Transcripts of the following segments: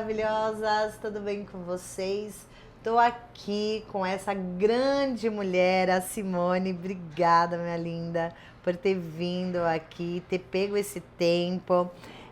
maravilhosas, tudo bem com vocês? Estou aqui com essa grande mulher, a Simone. Obrigada, minha linda, por ter vindo aqui, ter pego esse tempo.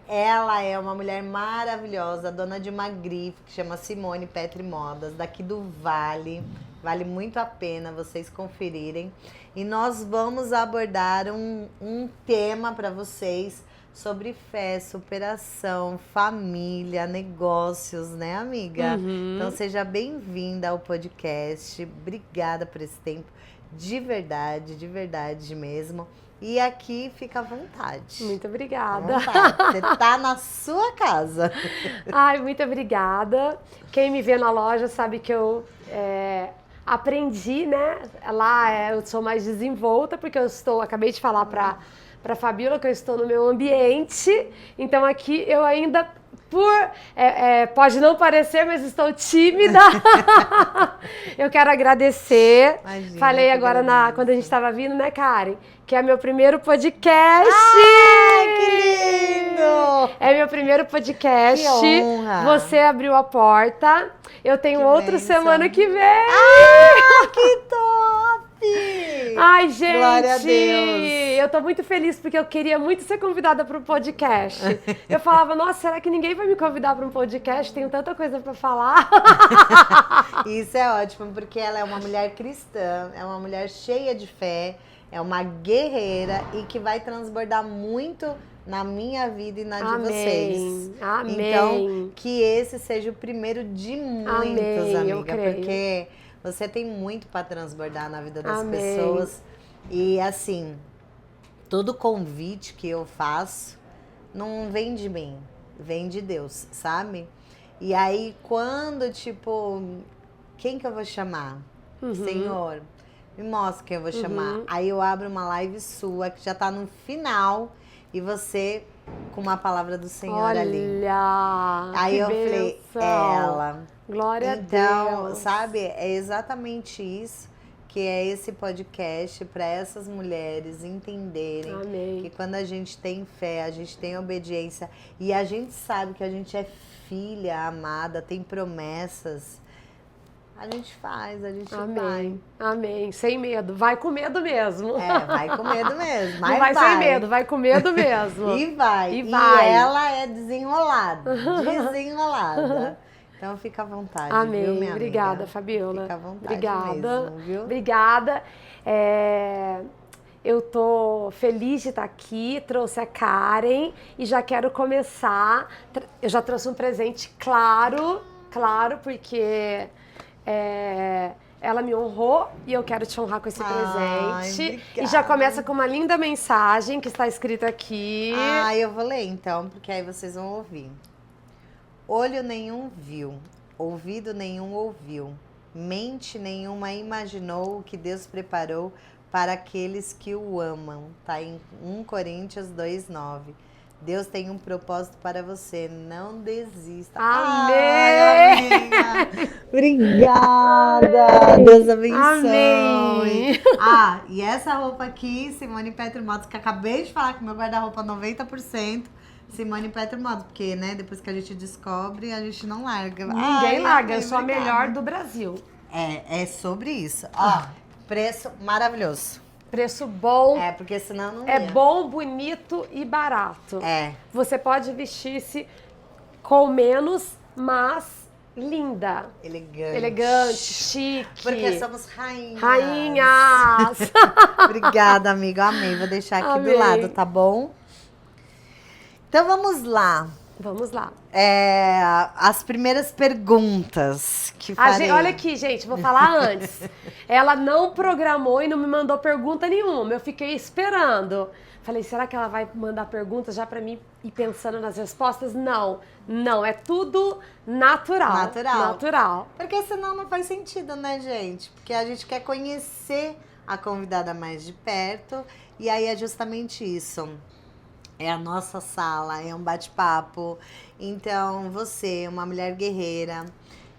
Ela é uma mulher maravilhosa, dona de uma grife que chama Simone Petri Modas, daqui do Vale. Vale muito a pena vocês conferirem. E nós vamos abordar um tema para vocês sobre fé, superação, família, negócios, né, amiga? Uhum. Então seja bem-vinda ao podcast. Obrigada por esse tempo, de verdade mesmo. E aqui fica à vontade. Muito obrigada. À vontade. Você tá na sua casa. Ai, muito obrigada. Quem me vê na loja sabe que eu aprendi, né? Lá eu sou mais desenvolta, porque acabei de falar para Fabiola que eu estou no meu ambiente. Então aqui eu ainda, pode não parecer, mas estou tímida. Eu quero agradecer. Imagina, falei agora quando a gente estava vindo, né, Karen? Que é meu primeiro podcast. Ai, que lindo! É meu primeiro podcast. Que honra! Você abriu a porta. Eu tenho Que outro bênção. semana que vem. Ah, que top! Ai, gente! Glória a Deus! Eu tô muito feliz porque eu queria muito ser convidada para um podcast. Eu falava, nossa, será que ninguém vai me convidar para um podcast? Tenho tanta coisa para falar. Isso é ótimo, porque ela é uma mulher cristã, é uma mulher cheia de fé, é uma guerreira e que vai transbordar muito na minha vida e na de vocês. Amém. Então, que esse seja o primeiro de muitos, Amém, eu amiga, creio. porque você tem muito para transbordar na vida das Amém. pessoas. E assim, todo convite que eu faço não vem de mim, vem de Deus, sabe? E aí, quando, tipo, quem que eu vou chamar? Senhor, me mostra quem eu vou chamar. Aí eu abro uma live sua, que já tá no final, e você com uma palavra do Senhor ali. Olha! Aí que eu falei, bênção. ela. Glória a Então, Deus. sabe, é exatamente isso que é esse podcast para essas mulheres entenderem Amém. que quando a gente tem fé, a gente tem obediência e a gente sabe que a gente é filha amada, tem promessas, a gente faz, a gente vai. Amém. Amém. Sem medo. Vai com medo mesmo. Vai com medo mesmo, mas Não vai sem medo, vai com medo mesmo. E vai. E vai. Ela é desenrolada, desenrolada. Então fica à vontade, Amém. viu, minha Obrigada, amiga? Fabiola. Fica à vontade Obrigada. mesmo, viu? Obrigada. Eu tô feliz de estar aqui, trouxe a Karen e já quero começar. Eu já trouxe um presente, claro, porque ela me honrou e eu quero te honrar com esse presente. Obrigada. E já começa com uma linda mensagem que está escrita aqui. Eu vou ler então, porque aí vocês vão ouvir. Olho nenhum viu, ouvido nenhum ouviu, mente nenhuma imaginou o que Deus preparou para aqueles que o amam. Tá em 1 Coríntios 2:9. Deus tem um propósito para você, não desista. Amém! Amiga. Obrigada! Deus abençoe! Amém! E essa roupa aqui, Simone Petri Modas, que acabei de falar que meu guarda-roupa 90%, Simone Petri Modas, porque, né, depois que a gente descobre, a gente não larga. Ninguém larga, eu sou a obrigada. melhor do Brasil. É sobre isso. Preço maravilhoso. Preço bom. Porque senão não É ia. bom, bonito e barato. É. Você pode vestir-se com menos, mas linda. Elegante. Elegante, chique. Porque somos rainhas. Rainhas. Obrigada, amigo. Amei. Vou deixar aqui Amei. do lado, tá bom? Então vamos lá. Vamos lá. As primeiras perguntas que farei. Olha aqui, gente, vou falar antes. Ela não programou e não me mandou pergunta nenhuma. Eu fiquei esperando. Falei, será que ela vai mandar perguntas já pra mim ir pensando nas respostas? Não, é tudo natural. Natural. Porque senão não faz sentido, né, gente? Porque a gente quer conhecer a convidada mais de perto. E aí é justamente isso. É a nossa sala, é um bate-papo. Então, você, uma mulher guerreira.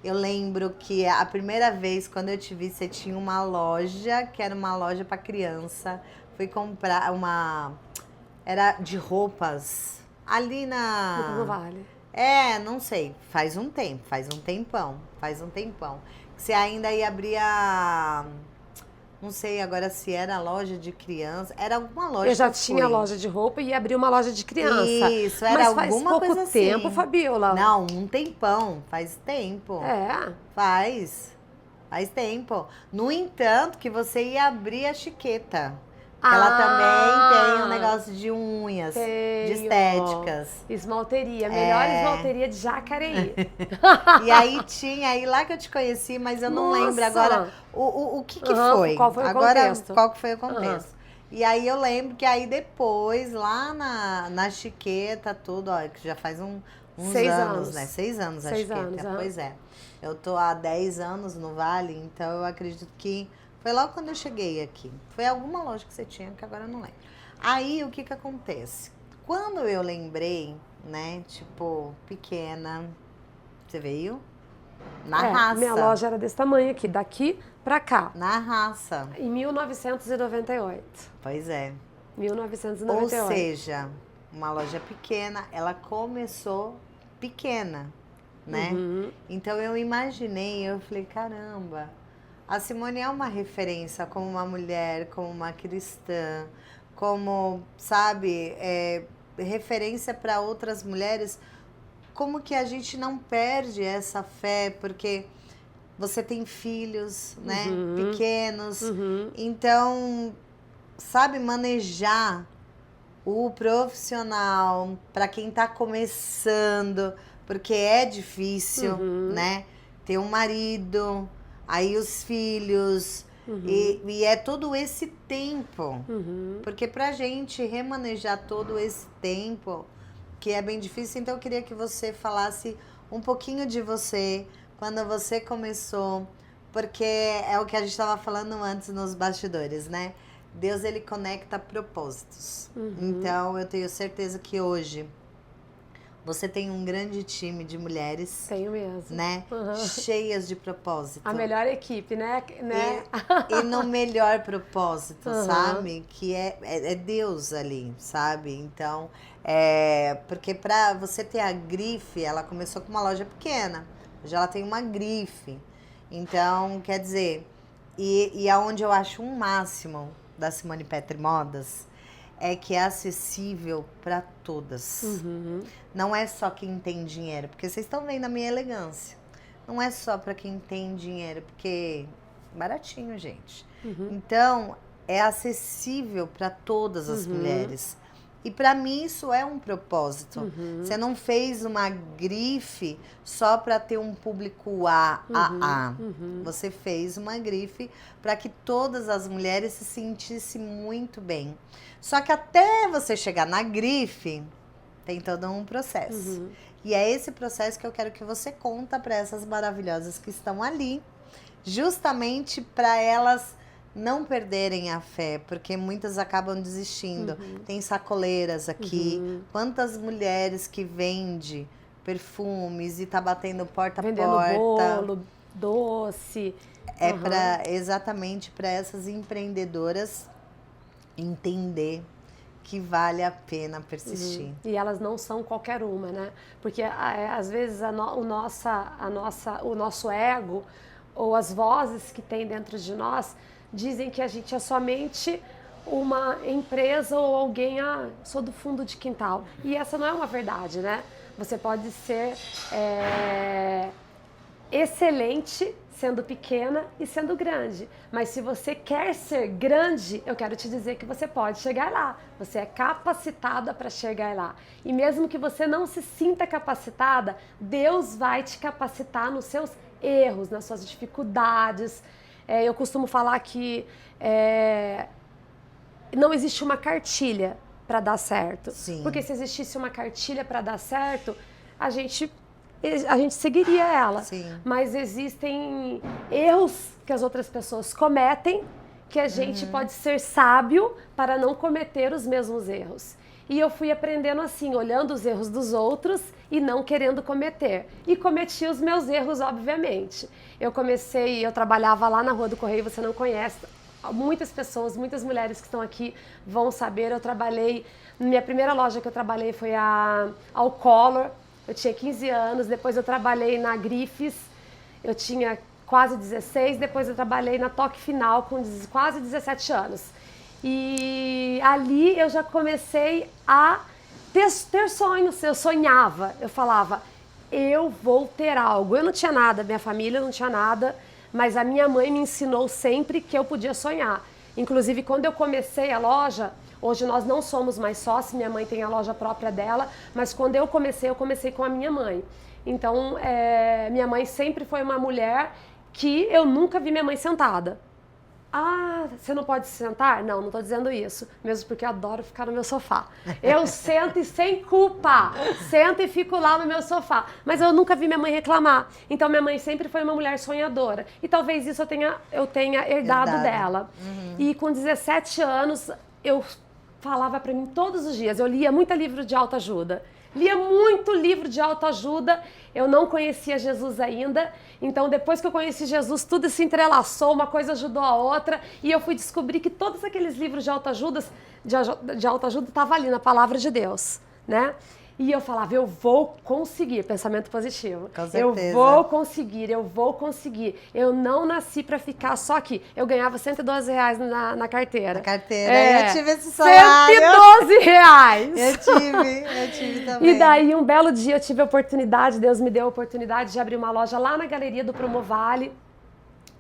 Eu lembro que a primeira vez, quando eu te vi, você tinha uma loja, que era uma loja para criança. Fui comprar era de roupas, ali No Vale. Não sei, faz um tempo, faz um tempão. Você ainda ia abrir não sei agora se era loja de criança, era alguma loja. Eu já tinha loja de roupa e ia abrir uma loja de criança. Isso, era alguma coisa assim. Mas faz pouco tempo, Fabiola. Não, um tempão, faz tempo. Faz tempo. No entanto, que você ia abrir a Chiqueta. Ela também tem um negócio de unhas, de estéticas. Esmalteria, melhor esmalteria de Jacareí. E aí tinha, lá que eu te conheci, mas eu não lembro agora o que foi. Qual foi o contexto? Qual que foi o contexto. E aí eu lembro que aí depois, lá na Chiqueta, tudo, ó, que já faz uns 6 anos, né? 6 anos a 6 Chiqueta, anos, pois é. Eu tô há 10 anos no Vale, então eu acredito que foi logo quando eu cheguei aqui. Foi alguma loja que você tinha, que agora eu não lembro. Aí, o que acontece? Quando eu lembrei, né, tipo, pequena, você veio? Na raça. Minha loja era desse tamanho aqui, daqui pra cá. Na raça. Em 1998. Pois é. 1998. Ou seja, uma loja pequena, ela começou pequena, né? Então, eu imaginei, eu falei, caramba... A Simone é uma referência como uma mulher, como uma cristã, como, sabe, referência para outras mulheres. Como que a gente não perde essa fé? Porque você tem filhos, né, pequenos. Então, sabe, manejar o profissional para quem está começando, porque é difícil, né? Ter um marido... Aí os filhos, e é todo esse tempo. Porque pra gente remanejar todo esse tempo, que é bem difícil, então eu queria que você falasse um pouquinho de você, quando você começou, porque é o que a gente estava falando antes nos bastidores, né? Deus, ele conecta propósitos. Então, eu tenho certeza que hoje... Você tem um grande time de mulheres. Tenho mesmo. Né? Cheias de propósito. A melhor equipe, né? E no melhor propósito, sabe? Que é Deus ali, sabe? Então, porque pra você ter a grife, ela começou com uma loja pequena. Hoje ela tem uma grife. Então, quer dizer, e aonde eu acho um máximo da Simone Petri Modas... é que é acessível para todas. Não é só quem tem dinheiro, porque vocês estão vendo a minha elegância. Não é só para quem tem dinheiro, porque baratinho, gente. Então, é acessível para todas as mulheres. E para mim isso é um propósito. Você não fez uma grife só para ter um público A. Você fez uma grife para que todas as mulheres se sentissem muito bem. Só que até você chegar na grife, tem todo um processo. E é esse processo que eu quero que você conta para essas maravilhosas que estão ali, justamente para elas não perderem a fé, porque muitas acabam desistindo. Tem sacoleiras aqui. Quantas mulheres que vendem perfumes e tá batendo porta a porta. Vendendo bolo, doce. Exatamente para essas empreendedoras entender que vale a pena persistir. E elas não são qualquer uma, né? Porque às vezes o nosso ego ou as vozes que tem dentro de nós dizem que a gente é somente uma empresa ou alguém, sou do fundo de quintal. E essa não é uma verdade, né? Você pode ser excelente sendo pequena e sendo grande. Mas se você quer ser grande, eu quero te dizer que você pode chegar lá. Você é capacitada para chegar lá. E mesmo que você não se sinta capacitada, Deus vai te capacitar nos seus erros, nas suas dificuldades. Eu costumo falar que não existe uma cartilha para dar certo. Sim. Porque se existisse uma cartilha para dar certo, a gente seguiria ela. Sim. Mas existem erros que as outras pessoas cometem que a gente pode ser sábio para não cometer os mesmos erros. E eu fui aprendendo assim, olhando os erros dos outros e não querendo cometer. E cometi os meus erros, obviamente. Eu trabalhava lá na Rua do Correio, você não conhece. Muitas pessoas, muitas mulheres que estão aqui vão saber. Minha primeira loja que eu trabalhei foi a Color. eu tinha 15 anos, depois eu trabalhei na Grifes, eu tinha quase 16, depois eu trabalhei na Toque Final com quase 17 anos. E ali eu já comecei a ter sonhos, eu sonhava, eu falava, eu vou ter algo. Eu não tinha nada, minha família não tinha nada, mas a minha mãe me ensinou sempre que eu podia sonhar. Inclusive, quando eu comecei a loja, hoje nós não somos mais sócios, minha mãe tem a loja própria dela, mas quando eu comecei com a minha mãe. Então, minha mãe sempre foi uma mulher que eu nunca vi minha mãe sentada. Ah, você não pode se sentar? Não, não estou dizendo isso. Mesmo porque eu adoro ficar no meu sofá. Eu sento e sem culpa. Sento e fico lá no meu sofá. Mas eu nunca vi minha mãe reclamar. Então, minha mãe sempre foi uma mulher sonhadora. E talvez isso eu tenha herdado dela. Uhum. E com 17 anos, eu falava para mim todos os dias. Eu lia muito livro de autoajuda. Lia muito livro de autoajuda, eu não conhecia Jesus ainda, então depois que eu conheci Jesus, tudo se entrelaçou, uma coisa ajudou a outra, e eu fui descobrir que todos aqueles livros de autoajuda estavam ali na palavra de Deus, né? E eu falava, eu vou conseguir, pensamento positivo. Com certeza. Eu vou conseguir, eu vou conseguir. Eu não nasci pra ficar só aqui. Eu ganhava R$112 na carteira. Na carteira, eu tive esse salário. R$112! Eu tive também. E daí, um belo dia, eu tive a oportunidade, Deus me deu a oportunidade de abrir uma loja lá na galeria do Promovale.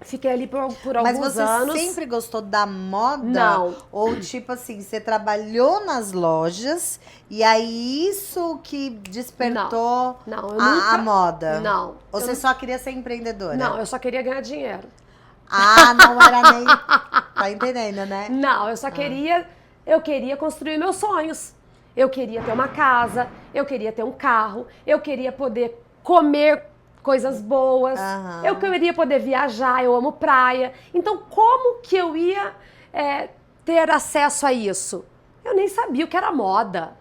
Fiquei ali por alguns anos. Mas você sempre gostou da moda? Não. Ou tipo assim, você trabalhou nas lojas e aí isso que despertou a moda? Não. Ou você só queria ser empreendedora? Não, eu só queria ganhar dinheiro. Ah, não era nem... Tá entendendo, né? Não, eu só queria... Eu queria construir meus sonhos. Eu queria ter uma casa, eu queria ter um carro, eu queria poder comer coisas boas, eu queria poder viajar, eu amo praia. Então, como que eu ia ter acesso a isso? Eu nem sabia o que era moda.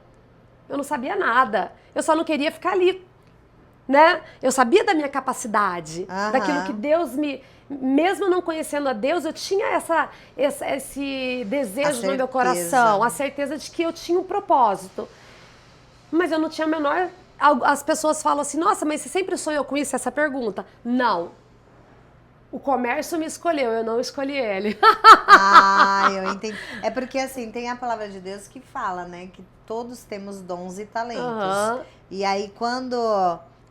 Eu não sabia nada. Eu só não queria ficar ali, né? Eu sabia da minha capacidade, daquilo que Deus me... Mesmo não conhecendo a Deus, eu tinha esse desejo no meu coração, a certeza de que eu tinha um propósito. Mas eu não tinha a menor... As pessoas falam assim, nossa, mas você sempre sonhou com isso? Essa pergunta. Não. O comércio me escolheu, eu não escolhi ele. Ah, eu entendi. É porque, assim, tem a palavra de Deus que fala, né? Que todos temos dons e talentos. E aí, quando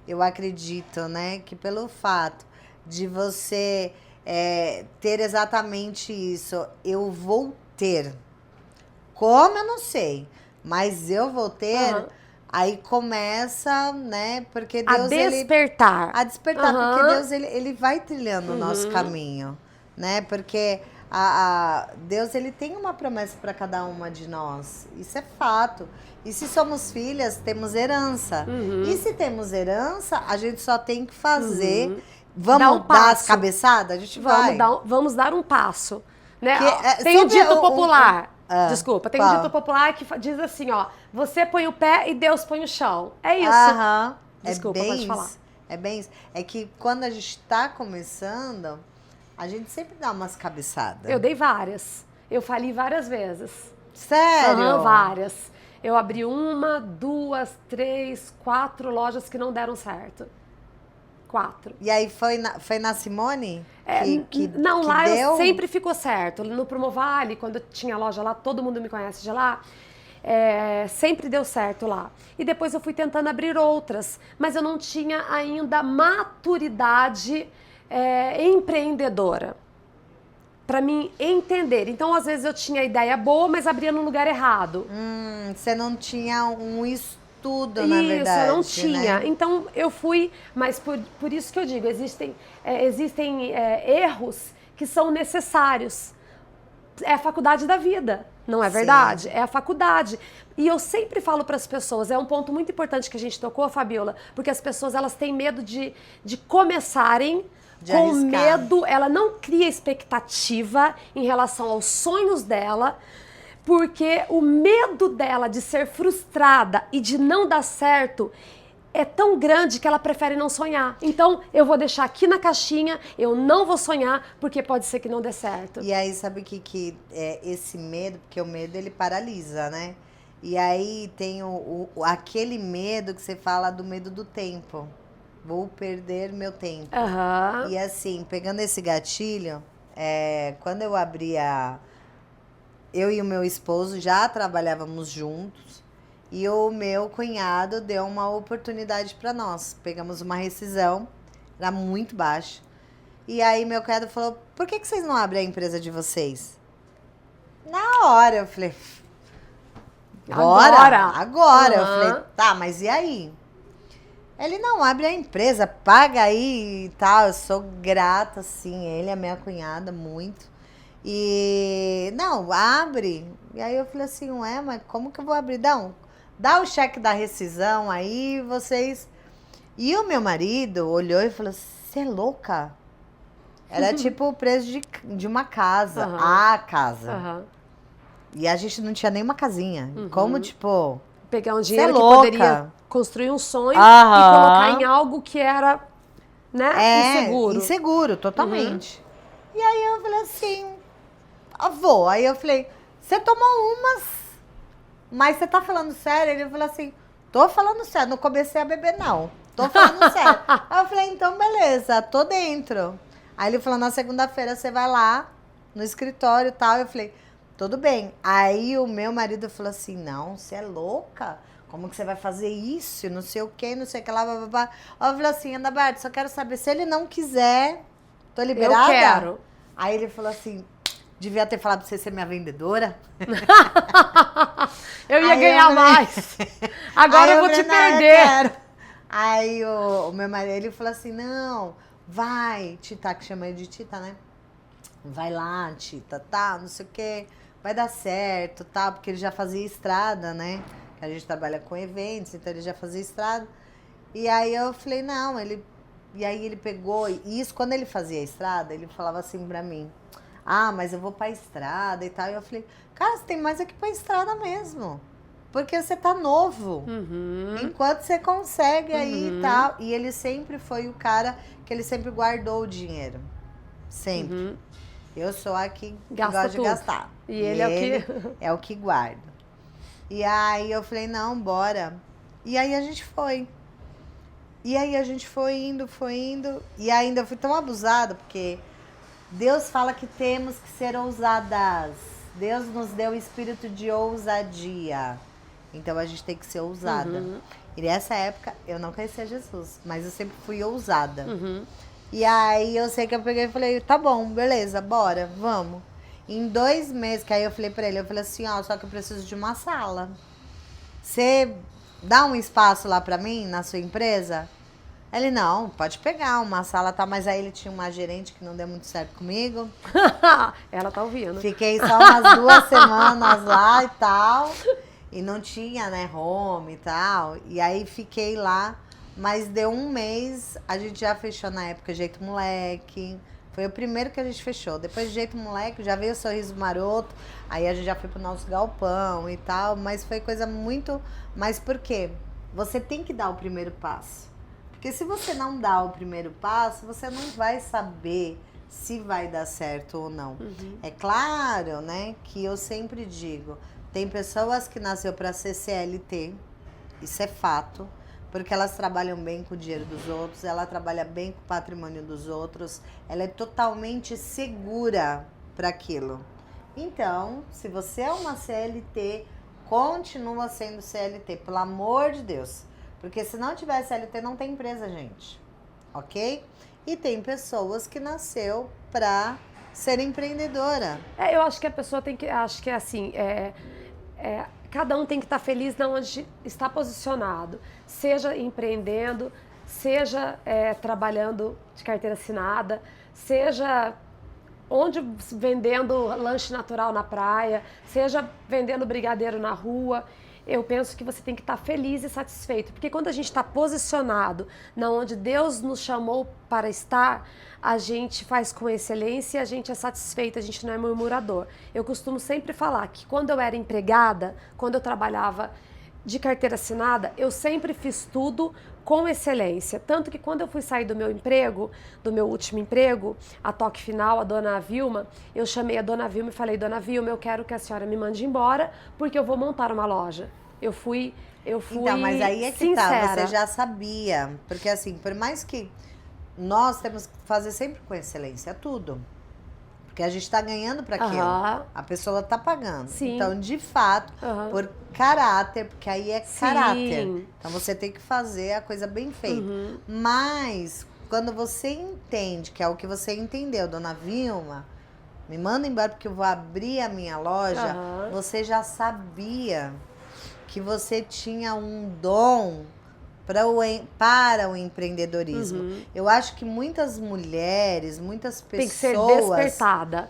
eu acredito, né? Que pelo fato de você ter exatamente isso, eu vou ter. Como eu não sei, mas eu vou ter... Aí começa, né, porque Deus... A despertar, porque Deus, ele vai trilhando o nosso caminho, né, porque Deus, ele tem uma promessa para cada uma de nós, isso é fato. E se somos filhas, temos herança. E se temos herança, a gente só tem que fazer... Vamos dar as cabeçadas? A gente vai. Vamos dar um passo, né? Tem um dito popular... Desculpa, tem um dito popular que diz assim, ó, você põe o pé e Deus põe o chão. É isso. Desculpa, pode falar. É bem isso. É que quando a gente tá começando, a gente sempre dá umas cabeçadas. Eu dei várias. Eu fali várias vezes. Sério? Várias. Eu abri 1, 2, 3, 4 lojas que não deram certo. 4. E aí foi na Simone? Não, lá sempre ficou certo. No Promovale, quando eu tinha loja lá, todo mundo me conhece de lá, sempre deu certo lá. E depois eu fui tentando abrir outras, mas eu não tinha ainda maturidade empreendedora para mim entender. Então, às vezes eu tinha ideia boa, mas abria no lugar errado. Você não tinha um estudo, na verdade. Isso, eu não tinha. Né? Então, eu fui... Mas por isso que eu digo, existem erros que são necessários. É a faculdade da vida, não é verdade? Sim. É a faculdade. E eu sempre falo para as pessoas, é um ponto muito importante que a gente tocou, Fabiola, porque as pessoas elas têm medo de começarem... Com medo, ela não cria expectativa em relação aos sonhos dela, porque o medo dela de ser frustrada e de não dar certo é tão grande que ela prefere não sonhar. Então, eu vou deixar aqui na caixinha, eu não vou sonhar, porque pode ser que não dê certo. E aí, sabe que esse medo, porque o medo ele paralisa, né? E aí tem aquele medo que você fala do medo do tempo. Vou perder meu tempo. Aham. E assim, pegando esse gatilho, quando eu eu e o meu esposo já trabalhávamos juntos e o meu cunhado deu uma oportunidade para nós. Pegamos uma rescisão, era muito baixa. E aí meu cunhado falou, por que vocês não abrem a empresa de vocês? Na hora, eu falei, agora. Eu falei, tá, mas e aí? Ele, não, abre a empresa, paga aí e tal. Eu sou grata, sim, ele é minha cunhada, muito. E, não, abre. E aí eu falei assim, ué, mas como que eu vou abrir? Não, dá o cheque da rescisão aí, vocês... E o meu marido olhou e falou, você é louca? Era tipo o preço de uma casa, a casa. E a gente não tinha nenhuma casinha. Como, tipo... Pegar um dinheiro que poderia construir um sonho e colocar em algo que era, né, inseguro. Inseguro, totalmente. E aí eu falei assim, avô. Aí eu falei, você tomou umas, mas você tá falando sério? Ele falou assim, tô falando sério, não comecei a beber não. Tô falando sério. Aí eu falei, então beleza, tô dentro. Aí ele falou, na segunda-feira você vai lá no escritório e tal. Eu falei, tudo bem. Aí o meu marido falou assim, não, você é louca? Como que você vai fazer isso? Não sei o que, não sei o que lá, blá, blá, blá. Aí eu falei assim, Andaberto, só quero saber, se ele não quiser, tô liberada? Eu quero. Aí ele falou assim, devia ter falado pra você ser minha vendedora. Eu ia ganhar mais. Agora eu vou te perder. Aí o meu marido, ele falou assim, não, vai, Tita, que chama ele de Tita, né? Vai lá, Tita, tá, não sei o que, vai dar certo, tá? Porque ele já fazia estrada, né? A gente trabalha com eventos, então ele já fazia estrada. E aí eu falei, não, e aí ele pegou, e isso, quando ele fazia a estrada, ele falava assim pra mim, ah, mas eu vou pra estrada e tal. E eu falei, cara, você tem mais aqui pra estrada mesmo. Porque você tá novo. Enquanto você consegue aí e tal. E ele sempre foi o cara que ele sempre guardou o dinheiro. Sempre. Eu sou a que gosta de gastar. E ele é o que guarda. E aí eu falei, não, bora. E aí a gente foi. E aí a gente foi indo. E ainda eu fui tão abusada, porque Deus fala que temos que ser ousadas. Deus nos deu o espírito de ousadia. Então a gente tem que ser ousada. E nessa época eu não conhecia Jesus, mas eu sempre fui ousada. E aí eu sei que eu peguei e falei, tá bom, beleza, bora, vamos. Em 2 meses, que aí eu falei pra ele, eu falei assim, ó, só que eu preciso de uma sala. Você dá um espaço lá pra mim, na sua empresa? Ele, não, pode pegar uma sala, tá? Mas aí ele tinha uma gerente que não deu muito certo comigo. Ela tá ouvindo. Fiquei só umas 2 semanas lá e tal. E não tinha, né, home e tal. E aí fiquei lá, mas deu 1 mês, a gente já fechou na época Jeito Moleque. Foi o primeiro que a gente fechou. Depois de Jeito Moleque, já veio o Sorriso Maroto. Aí a gente já foi pro nosso galpão e tal. Mas foi coisa muito... Mas por quê? Você tem que dar o primeiro passo. Porque se você não dá o primeiro passo, você não vai saber se vai dar certo ou não. É claro, né, que eu sempre digo... Tem pessoas que nasceu para ser CLT, isso é fato, porque elas trabalham bem com o dinheiro dos outros, ela trabalha bem com o patrimônio dos outros, ela é totalmente segura para aquilo. Então, se você é uma CLT, continua sendo CLT, pelo amor de Deus. Porque se não tiver CLT, não tem empresa, gente. Ok? E tem pessoas que nasceu para ser empreendedora. Eu acho que a pessoa tem que... Acho que é assim... cada um tem que estar feliz na onde está posicionado. Seja empreendendo, seja trabalhando de carteira assinada, seja onde vendendo lanche natural na praia, seja vendendo brigadeiro na rua. Eu penso que você tem que estar feliz e satisfeito, porque quando a gente está posicionado na onde Deus nos chamou para estar, a gente faz com excelência, a gente é satisfeito, a gente não é murmurador. Eu costumo sempre falar que quando eu era empregada, quando eu trabalhava de carteira assinada, eu sempre fiz tudo com excelência. Tanto que quando eu fui sair do meu emprego, do meu último emprego, a Toque Final, a dona Vilma, eu chamei a dona Vilma e falei, dona Vilma, eu quero que a senhora me mande embora, porque eu vou montar uma loja. Eu fui Então, mas aí é que sincera. tá, você já sabia. Porque assim, por mais que nós temos que fazer sempre com excelência tudo. Porque a gente está ganhando para aquilo. A pessoa está pagando. Sim. Então, de fato, por caráter, porque aí é caráter. Sim. Então, você tem que fazer a coisa bem feita. Mas, quando você entende, que é o que você entendeu, dona Vilma, me manda embora porque eu vou abrir a minha loja, você já sabia que você tinha um dom para o empreendedorismo. Eu acho que muitas mulheres, muitas pessoas... Tem que ser despertada.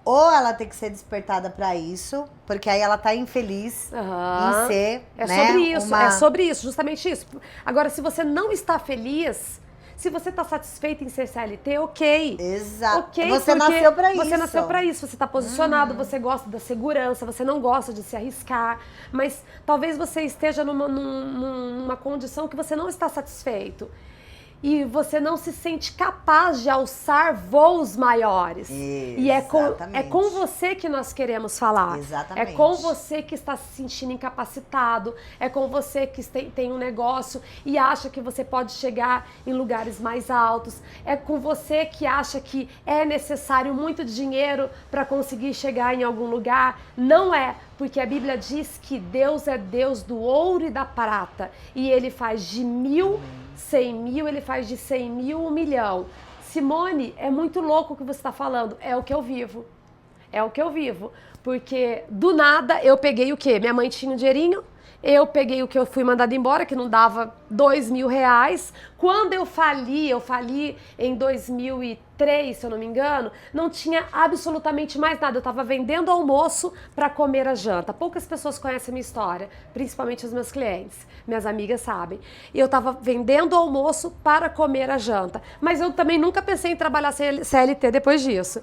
Ou ela tem que ser despertada para isso, porque aí ela tá infeliz em ser, sobre isso, é sobre isso, justamente isso. Agora, se você não está feliz... Se você está satisfeito em ser CLT, ok. Exato. Okay, você nasceu para isso. Você nasceu para isso. Você está posicionado, você gosta da segurança, você não gosta de se arriscar. Mas talvez você esteja numa condição que você não está satisfeito. E você não se sente capaz de alçar voos maiores. E é com você que nós queremos falar. Exatamente. É com você que está se sentindo incapacitado. É com você que tem um negócio e acha que você pode chegar em lugares mais altos. É com você que acha que é necessário muito dinheiro para conseguir chegar em algum lugar. Não é. Porque a Bíblia diz que Deus é Deus do ouro e da prata. E Ele faz de 1.000, 100.000, Ele faz de 100.000, 1 milhão. Simone, é muito louco o que você está falando. É o que eu vivo. É o que eu vivo. Porque do nada eu peguei o quê? Minha mãe tinha um dinheirinho. Eu peguei o que eu fui mandada embora, que não dava R$2.000. Quando eu fali em 2003, se eu não me engano, não tinha absolutamente mais nada. Eu estava vendendo almoço para comer a janta. Poucas pessoas conhecem a minha história, principalmente os meus clientes. Minhas amigas sabem. E eu estava vendendo almoço para comer a janta. Mas eu também nunca pensei em trabalhar CLT depois disso.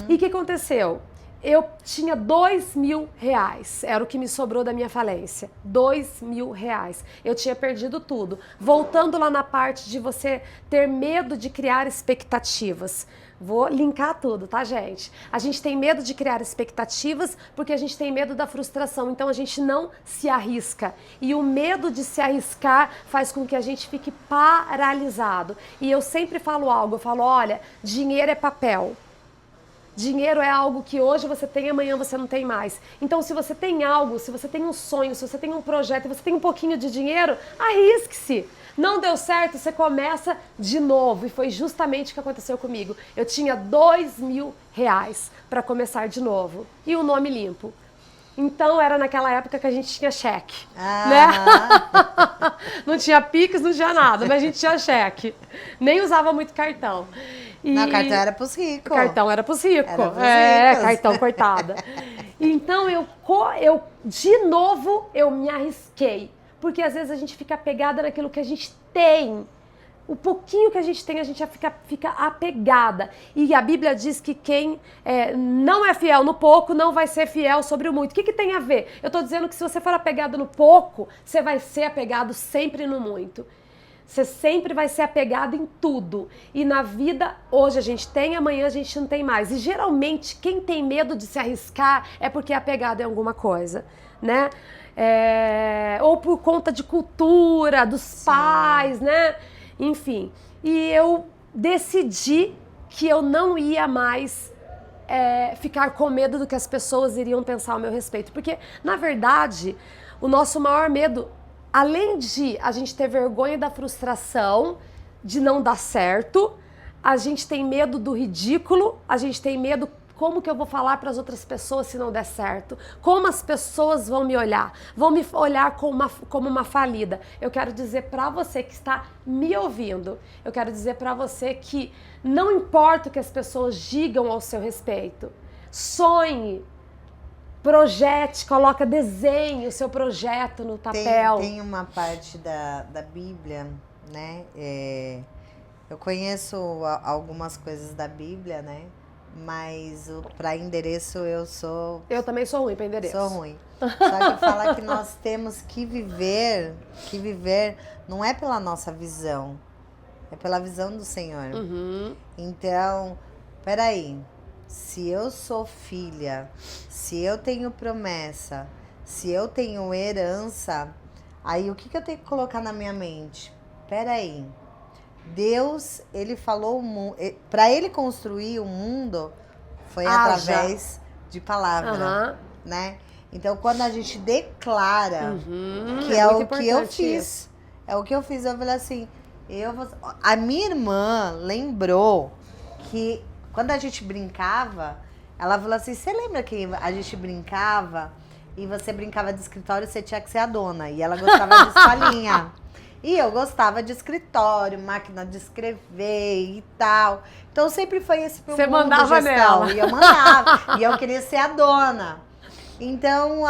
E o que aconteceu? Eu tinha R$2.000, era o que me sobrou da minha falência, R$2.000. Eu tinha perdido tudo. Voltando lá na parte de você ter medo de criar expectativas. Vou linkar tudo, tá, gente? A gente tem medo de criar expectativas porque a gente tem medo da frustração, então a gente não se arrisca. E o medo de se arriscar faz com que a gente fique paralisado. E eu sempre falo algo, eu falo, olha, dinheiro é papel. Dinheiro é algo que hoje você tem, amanhã você não tem mais. Então, se você tem algo, se você tem um sonho, se você tem um projeto e você tem um pouquinho de dinheiro, arrisque-se. Não deu certo, você começa de novo. E foi justamente o que aconteceu comigo. Eu tinha R$2.000 para começar de novo. E o nome limpo. Então, era naquela época que a gente tinha cheque, né? Não tinha Pix, não tinha nada, mas a gente tinha cheque. Nem usava muito cartão. Não, cartão era pros ricos. Cartão era pros ricos. Cartão, coitada. Então, de novo, eu me arrisquei. Porque às vezes a gente fica apegada naquilo que a gente tem. O pouquinho que a gente tem, a gente fica apegada. E a Bíblia diz que quem não é fiel no pouco, não vai ser fiel sobre o muito. O que tem a ver? Eu estou dizendo que se você for apegado no pouco, você vai ser apegado sempre no muito. Você sempre vai ser apegado em tudo. E na vida, hoje a gente tem, amanhã a gente não tem mais. E geralmente, quem tem medo de se arriscar é porque é apegado em alguma coisa, né? Ou por conta de cultura, dos pais, né? Enfim. E eu decidi que eu não ia mais ficar com medo do que as pessoas iriam pensar ao meu respeito. Porque, na verdade, o nosso maior medo... Além de a gente ter vergonha da frustração, de não dar certo, a gente tem medo do ridículo, a gente tem medo como que eu vou falar para as outras pessoas se não der certo, como as pessoas vão me olhar como uma falida. Eu quero dizer para você que está me ouvindo, eu quero dizer para você que não importa o que as pessoas digam ao seu respeito, sonhe, projete, coloca, desenhe o seu projeto no papel. Tem uma parte da Bíblia, né? Eu conheço algumas coisas da Bíblia, né? mas para endereço eu sou... Eu também sou ruim para endereço. Sou ruim. Só que fala que nós temos que viver não é pela nossa visão, é pela visão do Senhor. Então, peraí, se eu sou filha, se eu tenho promessa, se eu tenho herança, aí o que eu tenho que colocar na minha mente? Peraí, Deus, ele falou, para ele construir o mundo, foi através de palavra, né? Então, quando a gente declara, que é o que eu fiz, eu falei assim, a minha irmã lembrou que quando a gente brincava, ela falou assim, você lembra que a gente brincava e você brincava de escritório, você tinha que ser a dona, e ela gostava de escolinha. E eu gostava de escritório, máquina de escrever e tal. Então sempre foi esse meu mundo. Você mandava nela. E eu mandava. E eu queria ser a dona. Então,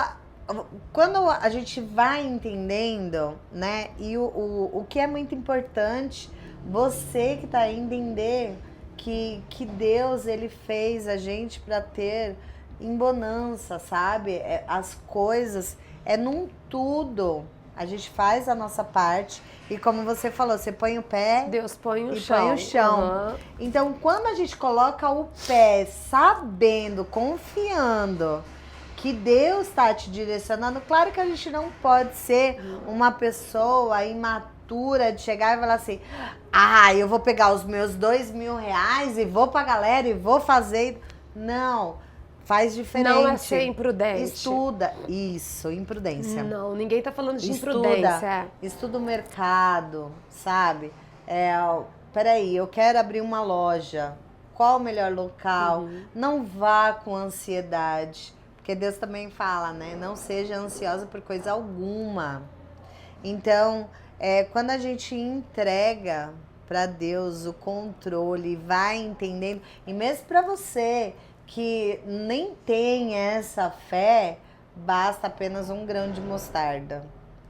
quando a gente vai entendendo, né? E o que é muito importante, você que está aí entender que Deus, ele fez a gente para ter em bonança, sabe? As coisas, num tudo. A gente faz a nossa parte e como você falou, você põe o pé... Deus põe o e chão. Põe o chão. Então, quando a gente coloca o pé sabendo, confiando que Deus está te direcionando, claro que a gente não pode ser uma pessoa imatura de chegar e falar assim, eu vou pegar os meus R$2.000 e vou pra galera e vou fazer... Não. Faz diferente. Não é ser imprudente. Estuda. Isso, imprudência. Não, ninguém tá falando de imprudência. Estuda o mercado, sabe? Peraí, eu quero abrir uma loja. Qual o melhor local? Não vá com ansiedade. Porque Deus também fala, né? Não seja ansiosa por coisa alguma. Então, quando a gente entrega para Deus o controle, vai entendendo. E mesmo para você... que nem tem essa fé, basta apenas um grão de mostarda.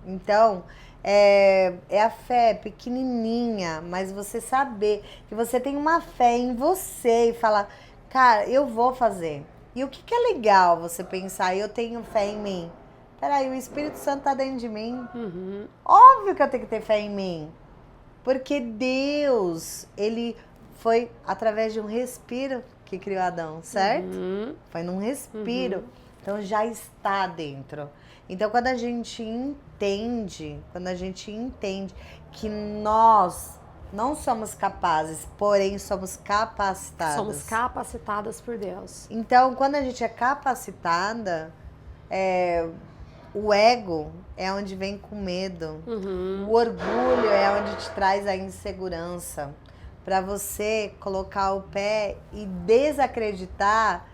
Então, é a fé pequenininha, mas você saber que você tem uma fé em você e falar, cara, eu vou fazer. E o que é legal você pensar, eu tenho fé em mim. Peraí, o Espírito Santo tá dentro de mim. Óbvio que eu tenho que ter fé em mim. Porque Deus, ele foi através de um respiro que criou Adão, certo? Foi num respiro. Então já está dentro. Então quando a gente entende que nós não somos capazes, porém somos capacitadas. Somos capacitadas por Deus. Então quando a gente é capacitada, o ego é onde vem com medo. O orgulho é onde te traz a insegurança. Para você colocar o pé e desacreditar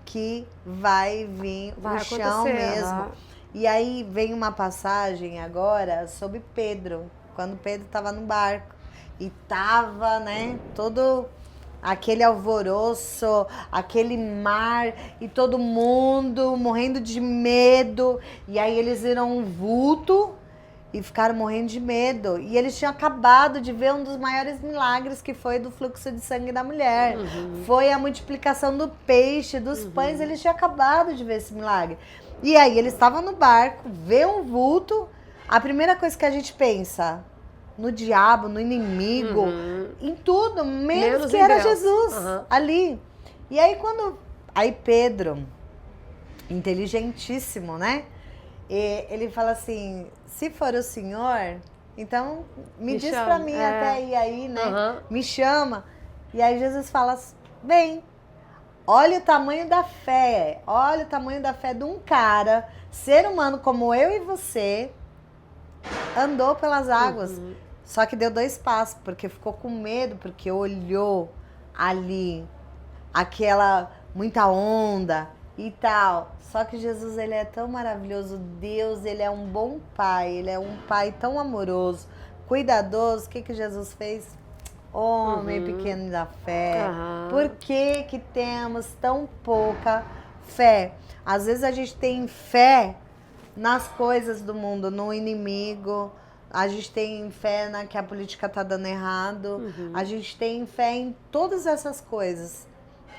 que vai vir o chão mesmo. E aí vem uma passagem agora sobre Pedro, quando Pedro estava no barco e tava, né, todo aquele alvoroço, aquele mar e todo mundo morrendo de medo. E aí eles viram um vulto e ficaram morrendo de medo. E eles tinham acabado de ver um dos maiores milagres, que foi do fluxo de sangue da mulher. Foi a multiplicação do peixe, dos pães. Eles tinham acabado de ver esse milagre. E aí eles estavam no barco, vê um vulto. A primeira coisa que a gente pensa, no diabo, no inimigo, em tudo, menos que era Deus. Jesus ali. E aí Aí Pedro, inteligentíssimo, né? E ele fala assim, se for o Senhor, então me diz pra mim até ir aí, né? Me chama. E aí Jesus fala, vem, olha o tamanho da fé, de um cara, ser humano como eu e você, andou pelas águas. Só que deu 2 passos, porque ficou com medo, porque olhou ali, aquela muita onda e tal. Só que Jesus, ele é tão maravilhoso. Deus, ele é um bom pai. Ele é um pai tão amoroso, cuidadoso. O que Jesus fez? Homem pequeno da fé. Por que temos tão pouca fé? Às vezes a gente tem fé nas coisas do mundo, no inimigo. A gente tem fé que a política tá dando errado. A gente tem fé em todas essas coisas.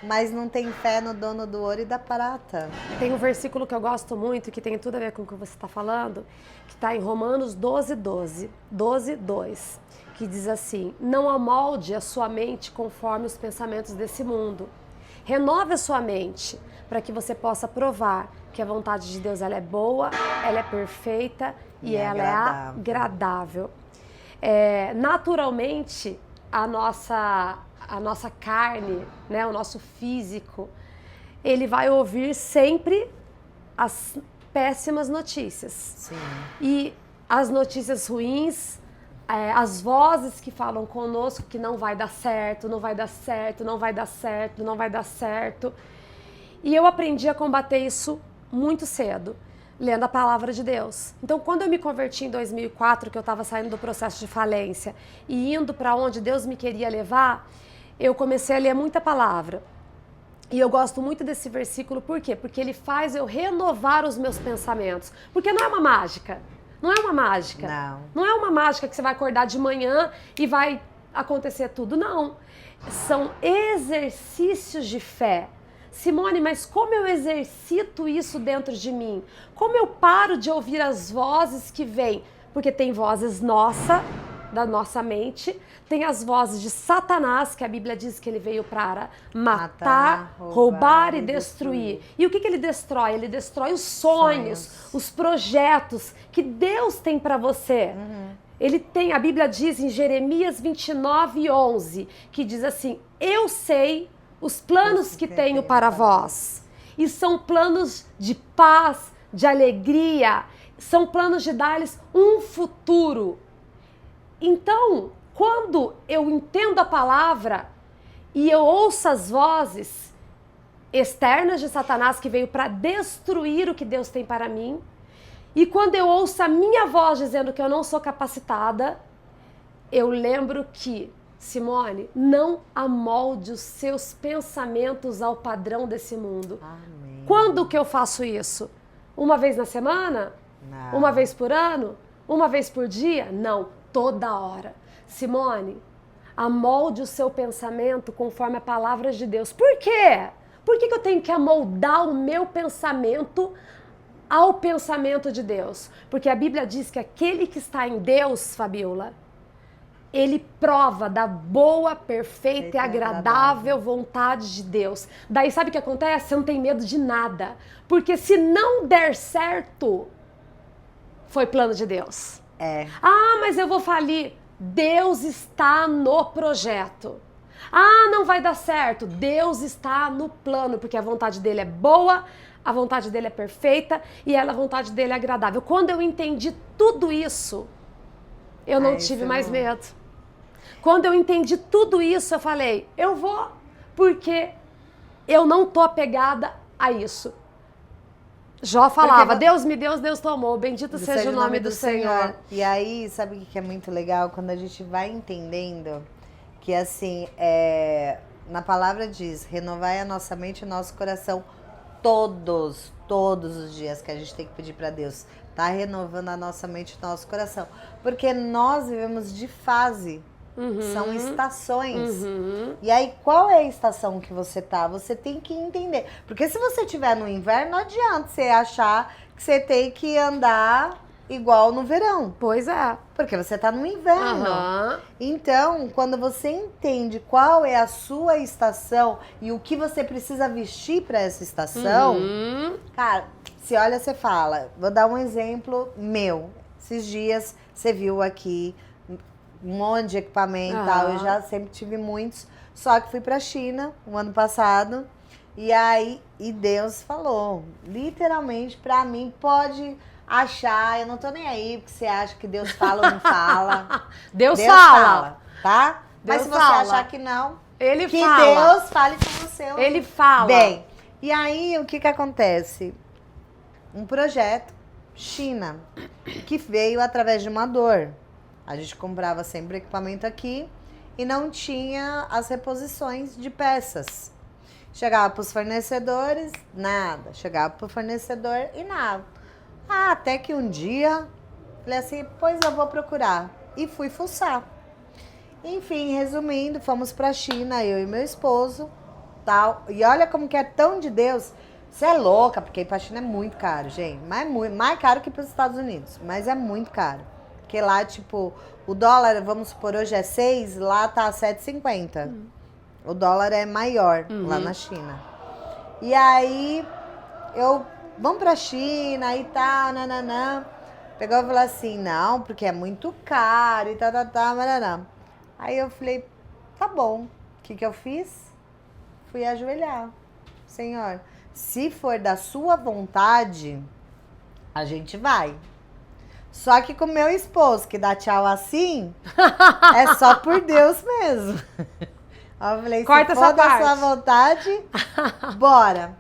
mas não tem fé no dono do ouro e da prata. Tem um versículo que eu gosto muito, que tem tudo a ver com o que você está falando, que está em Romanos 12, 2, que diz assim: não amolde a sua mente conforme os pensamentos desse mundo. Renove a sua mente para que você possa provar que a vontade de Deus ela é boa, ela é perfeita e ela é agradável. Naturalmente, a nossa carne, né, o nosso físico, ele vai ouvir sempre as péssimas notícias. Sim. E as notícias ruins, as vozes que falam conosco que não vai dar certo, não vai dar certo, não vai dar certo, não vai dar certo. E eu aprendi a combater isso muito cedo, lendo a palavra de Deus. Então, quando eu me converti em 2004, que eu estava saindo do processo de falência e indo para onde Deus me queria levar, eu comecei a ler muita palavra. E eu gosto muito desse versículo, por quê? Porque ele faz eu renovar os meus pensamentos. Porque não é uma mágica. Não é uma mágica. Não. Não é uma mágica que você vai acordar de manhã e vai acontecer tudo. Não. São exercícios de fé. Simone, mas como eu exercito isso dentro de mim? Como eu paro de ouvir as vozes que vêm? Porque tem vozes da nossa mente, tem as vozes de Satanás, que a Bíblia diz que ele veio para matar, roubar e destruir. E o que ele destrói? Ele destrói os sonhos, os projetos que Deus tem para você. Ele tem, a Bíblia diz em Jeremias 29:11, que diz assim: eu sei os planos que tenho para vós. E são planos de paz, de alegria, são planos de dar-lhes um futuro. Então, quando eu entendo a palavra e eu ouço as vozes externas de Satanás que veio para destruir o que Deus tem para mim, e quando eu ouço a minha voz dizendo que eu não sou capacitada, eu lembro que, Simone, não amolde os seus pensamentos ao padrão desse mundo. Amém. Quando que eu faço isso? Uma vez na semana? Não. Uma vez por ano? Uma vez por dia? Não, toda hora. Simone, amolde o seu pensamento conforme a palavra de Deus. Por quê? Por que eu tenho que amoldar o meu pensamento ao pensamento de Deus? Porque a Bíblia diz que aquele que está em Deus, Fabiola, ele prova da boa, perfeita e agradável vontade de Deus. Daí sabe o que acontece? Você não tem medo de nada. Porque se não der certo, foi plano de Deus. Ah, mas eu vou falir. Deus está no projeto. Ah, não vai dar certo. Deus está no plano, porque a vontade dele é boa, a vontade dele é perfeita e a vontade dele é agradável. Quando eu entendi tudo isso, eu não tive mais medo. Quando eu entendi tudo isso, eu falei, eu vou, porque eu não tô apegada a isso. Jó falava, Deus me deu, Deus tomou, bendito seja o nome do Senhor. E aí, sabe o que é muito legal? Quando a gente vai entendendo que, assim, na palavra diz, renovai a nossa mente e o nosso coração todos os dias que a gente tem que pedir para Deus. Tá renovando a nossa mente e o nosso coração. Porque nós vivemos de fase. São estações. E aí, qual é a estação que você tá? Você tem que entender. Porque se você estiver no inverno, não adianta você achar que você tem que andar igual no verão. Pois é. Porque você tá no inverno. Então, quando você entende qual é a sua estação e o que você precisa vestir para essa estação, cara, você olha, você fala. Vou dar um exemplo meu. Esses dias, você viu aqui um monte de equipamento e tal, eu já sempre tive muitos, só que fui pra China o ano passado, e aí, Deus falou, literalmente pra mim, pode achar, eu não tô nem aí, porque você acha que Deus fala ou não fala. Deus fala, tá? Deus Mas se você fala. achar que não, Ele que fala. Deus fale com você. Ele fala. Bem, e aí, o que acontece? Um projeto, China, que veio através de uma dor. A gente comprava sempre equipamento aqui e não tinha as reposições de peças. Chegava para os fornecedores, nada. Chegava para o fornecedor e nada. Até que um dia, falei assim, pois eu vou procurar. E fui fuçar. Enfim, resumindo, fomos para a China, eu e meu esposo. tal. E olha como que é tão de Deus. Você é louca, porque ir pra China é muito caro, gente. Mas é muito, mais caro que pros Estados Unidos. Mas é muito caro. Porque lá, tipo, o dólar, vamos supor, hoje é 6, lá tá 7,50. O dólar é maior lá na China. E aí, vamos pra China e tal, nananã. Pegou e falou assim, não, porque é muito caro e tal, nananã. Aí eu falei, tá bom. O que eu fiz? Fui ajoelhar. Senhor, se for da sua vontade, a gente vai. Só que com o meu esposo, que dá tchau assim, é só por Deus mesmo. Aí eu falei, corta se for essa da parte. sua vontade, bora.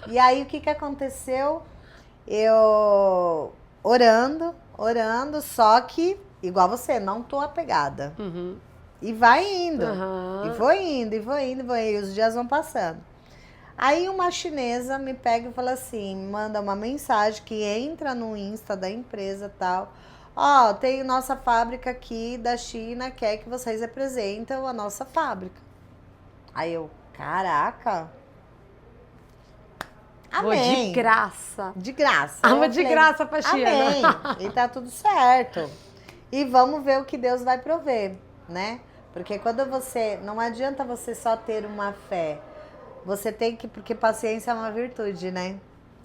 E aí, o que aconteceu? Eu orando, só que, igual você, não tô apegada. E vai indo. E vou indo. E os dias vão passando. Aí uma chinesa me pega e fala assim, manda uma mensagem que entra no Insta da empresa e tal. Ó, tem nossa fábrica aqui da China, quer que vocês representam a nossa fábrica. Aí eu, caraca. Vou Amém. de graça. De graça. Vou de graça pra China. Amém. E tá tudo certo. E vamos ver o que Deus vai prover, né? Porque quando você... Não adianta você só ter uma fé. Você tem que... Porque paciência é uma virtude, né?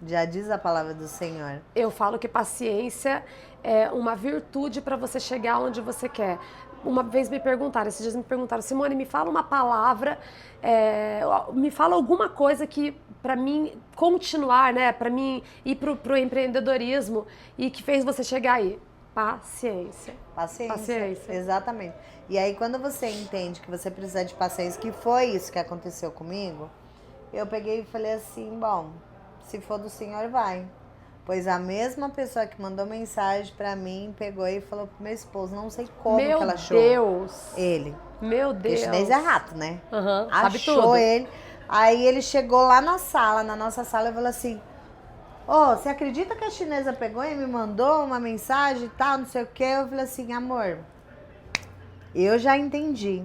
Já diz a palavra do Senhor. Eu falo que paciência é uma virtude para você chegar onde você quer. Uma vez esses dias me perguntaram, Simone, me fala uma palavra, me fala alguma coisa que para mim continuar, né, para mim ir pro empreendedorismo e que fez você chegar aí. Paciência. Paciência. Exatamente. E aí quando você entende que você precisa de paciência, que foi isso que aconteceu comigo, eu peguei e falei assim, bom, se for do Senhor, vai. Pois a mesma pessoa que mandou mensagem pra mim, pegou e falou pro meu esposo, não sei como que ela achou. Meu Deus! Ele. Meu Deus! Porque chinês é rato, né? Sabe achou tudo. ele. Aí ele chegou lá na nossa sala, e falou assim, você acredita que a chinesa pegou e me mandou uma mensagem e tal, não sei o quê? Eu falei assim, amor, eu já entendi.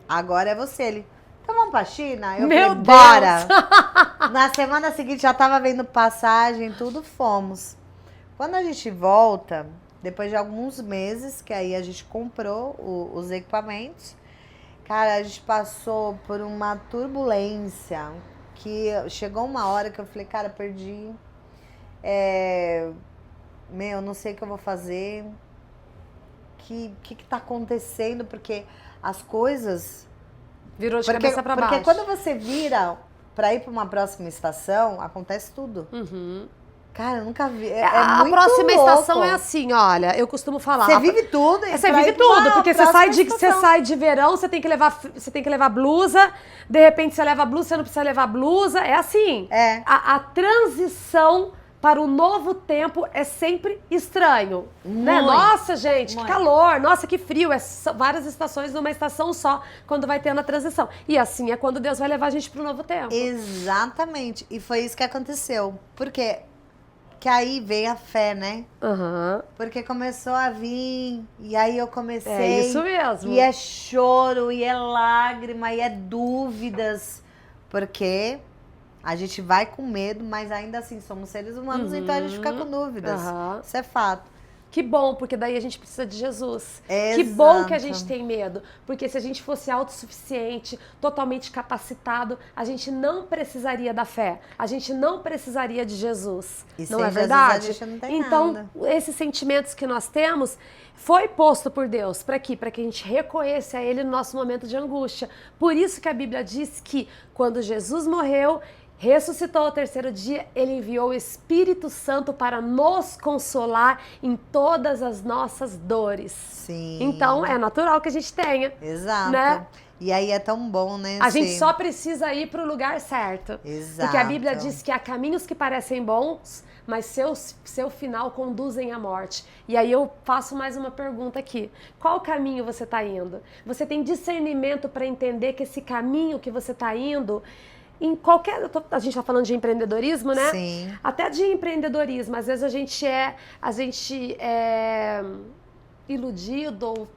Agora é você. Ele, então vamos pra China? Eu Meu falei, bora! Deus. Na semana seguinte já tava vendo passagem, tudo, fomos. Quando a gente volta, depois de alguns meses, que aí a gente comprou os equipamentos, cara, a gente passou por uma turbulência, que chegou uma hora que eu falei, cara, perdi, não sei o que eu vou fazer, que tá acontecendo, porque as coisas... Virou de cabeça pra baixo. Porque quando você vira pra ir pra uma próxima estação, acontece tudo. Cara, eu nunca vi. A muito próxima louco. estação é assim, olha, eu costumo falar. Você vive tudo. Você vive tudo, porque você sai de verão, você tem que levar blusa, de repente você leva blusa, você não precisa levar blusa, é assim. É. A transição para o novo tempo é sempre estranho, né? Nossa, gente, que calor, nossa, que frio, várias estações numa estação só, quando vai tendo a transição. E assim é quando Deus vai levar a gente para o novo tempo. Exatamente, e foi isso que aconteceu, porque que aí veio a fé, né? Porque começou a vir, e aí eu comecei... É isso mesmo. E é choro, e é lágrima, e é dúvidas, porque... A gente vai com medo, mas ainda assim somos seres humanos, então a gente fica com dúvidas. Isso é fato. Que bom, porque daí a gente precisa de Jesus. Exato. Que bom que a gente tem medo, porque se a gente fosse autossuficiente, totalmente capacitado, a gente não precisaria da fé, a gente não precisaria de Jesus. E não sem é verdade? Jesus a gente não tem então, nada. esses sentimentos que nós temos foi posto por Deus para quê? Para que a gente reconheça a Ele no nosso momento de angústia. Por isso que a Bíblia diz que quando Jesus morreu, ressuscitou ao terceiro dia, ele enviou o Espírito Santo para nos consolar em todas as nossas dores. Sim. Então, é natural que a gente tenha. Exato. Né? E aí é tão bom, né? A gente só precisa ir para o lugar certo. Exato. Porque a Bíblia diz que há caminhos que parecem bons, mas seu final conduzem à morte. E aí eu faço mais uma pergunta aqui. Qual caminho você está indo? Você tem discernimento para entender que esse caminho que você está indo... a gente está falando de empreendedorismo, né? Sim. Até de empreendedorismo, às vezes a gente é iludido, ou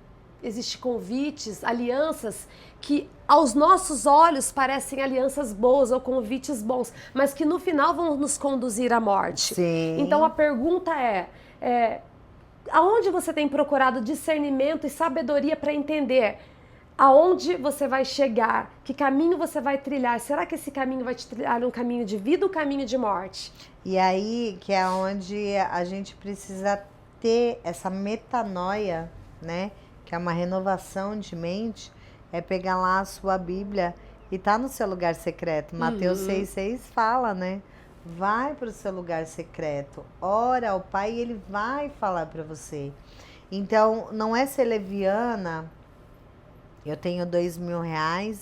existem convites, alianças que aos nossos olhos parecem alianças boas ou convites bons, mas que no final vão nos conduzir à morte. Sim. Então a pergunta aonde você tem procurado discernimento e sabedoria para entender aonde você vai chegar, que caminho você vai trilhar? Será que esse caminho vai te trilhar um caminho de vida ou um caminho de morte? E aí que é onde a gente precisa ter essa metanoia, né? Que é uma renovação de mente, é pegar lá a sua Bíblia e tá no seu lugar secreto. Mateus 6,6 fala, né? Vai para o seu lugar secreto, ora ao Pai e Ele vai falar para você. Então, não é ser leviana, eu tenho R$2.000,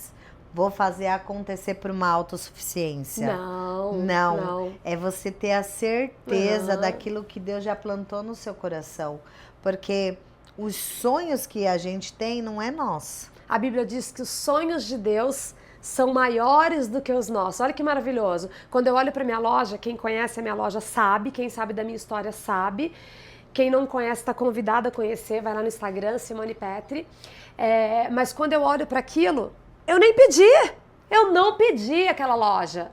vou fazer acontecer por uma autossuficiência. Não. É você ter a certeza daquilo que Deus já plantou no seu coração. Porque os sonhos que a gente tem não é nosso. A Bíblia diz que os sonhos de Deus são maiores do que os nossos. Olha que maravilhoso. Quando eu olho para minha loja, quem conhece a minha loja sabe, quem sabe da minha história sabe. Quem não conhece está convidado a conhecer, vai lá no Instagram, Simone Petri. Mas quando eu olho para aquilo, eu nem pedi. Eu não pedi aquela loja.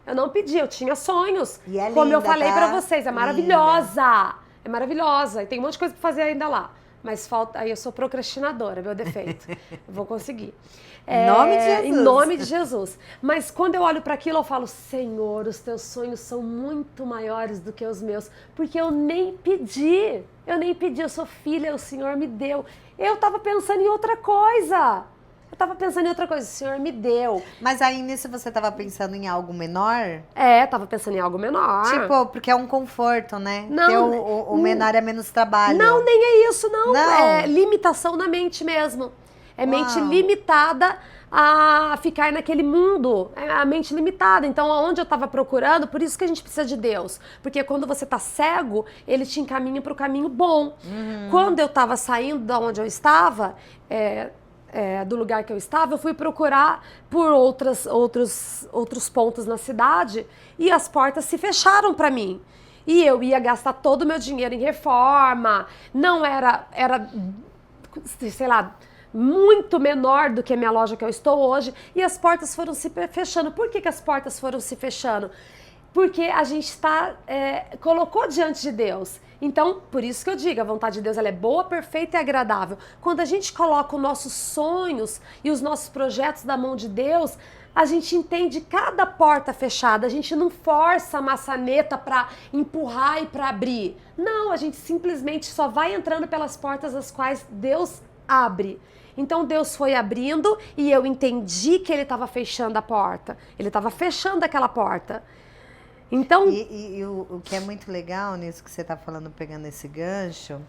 Eu não pedi, eu tinha sonhos. E é como linda, eu falei para vocês, é maravilhosa. Linda. É maravilhosa. E tem um monte de coisa para fazer ainda lá. Mas falta, aí eu sou procrastinadora, meu defeito. Eu vou conseguir. Em nome de Jesus. Em nome de Jesus. Mas quando eu olho para aquilo, eu falo, Senhor, os teus sonhos são muito maiores do que os meus. Porque eu nem pedi. Eu sou filha, o Senhor me deu. Eu estava pensando em outra coisa. O Senhor me deu. Mas aí nisso você estava pensando em algo menor? Tava pensando em algo menor. Tipo, porque é um conforto, né? Não, ter o menor é menos trabalho. Não, nem é isso, não. Não. É limitação na mente mesmo. É mente limitada a ficar naquele mundo. É a mente limitada. Então, aonde eu estava procurando, por isso que a gente precisa de Deus. Porque quando você está cego, Ele te encaminha para o caminho bom. Quando eu estava saindo de onde eu estava... do lugar que eu estava, eu fui procurar por outros pontos na cidade e as portas se fecharam para mim. E eu ia gastar todo o meu dinheiro em reforma, não era, sei lá, muito menor do que a minha loja que eu estou hoje, e as portas foram se fechando. Por que as portas foram se fechando? Porque a gente colocou diante de Deus. Então, por isso que eu digo, a vontade de Deus ela é boa, perfeita e agradável. Quando a gente coloca os nossos sonhos e os nossos projetos na mão de Deus, a gente entende cada porta fechada, a gente não força a maçaneta para empurrar e para abrir. Não, a gente simplesmente só vai entrando pelas portas as quais Deus abre. Então Deus foi abrindo e eu entendi que Ele estava fechando a porta. Ele estava fechando aquela porta. Então... E o que é muito legal nisso que você está falando, pegando esse gancho,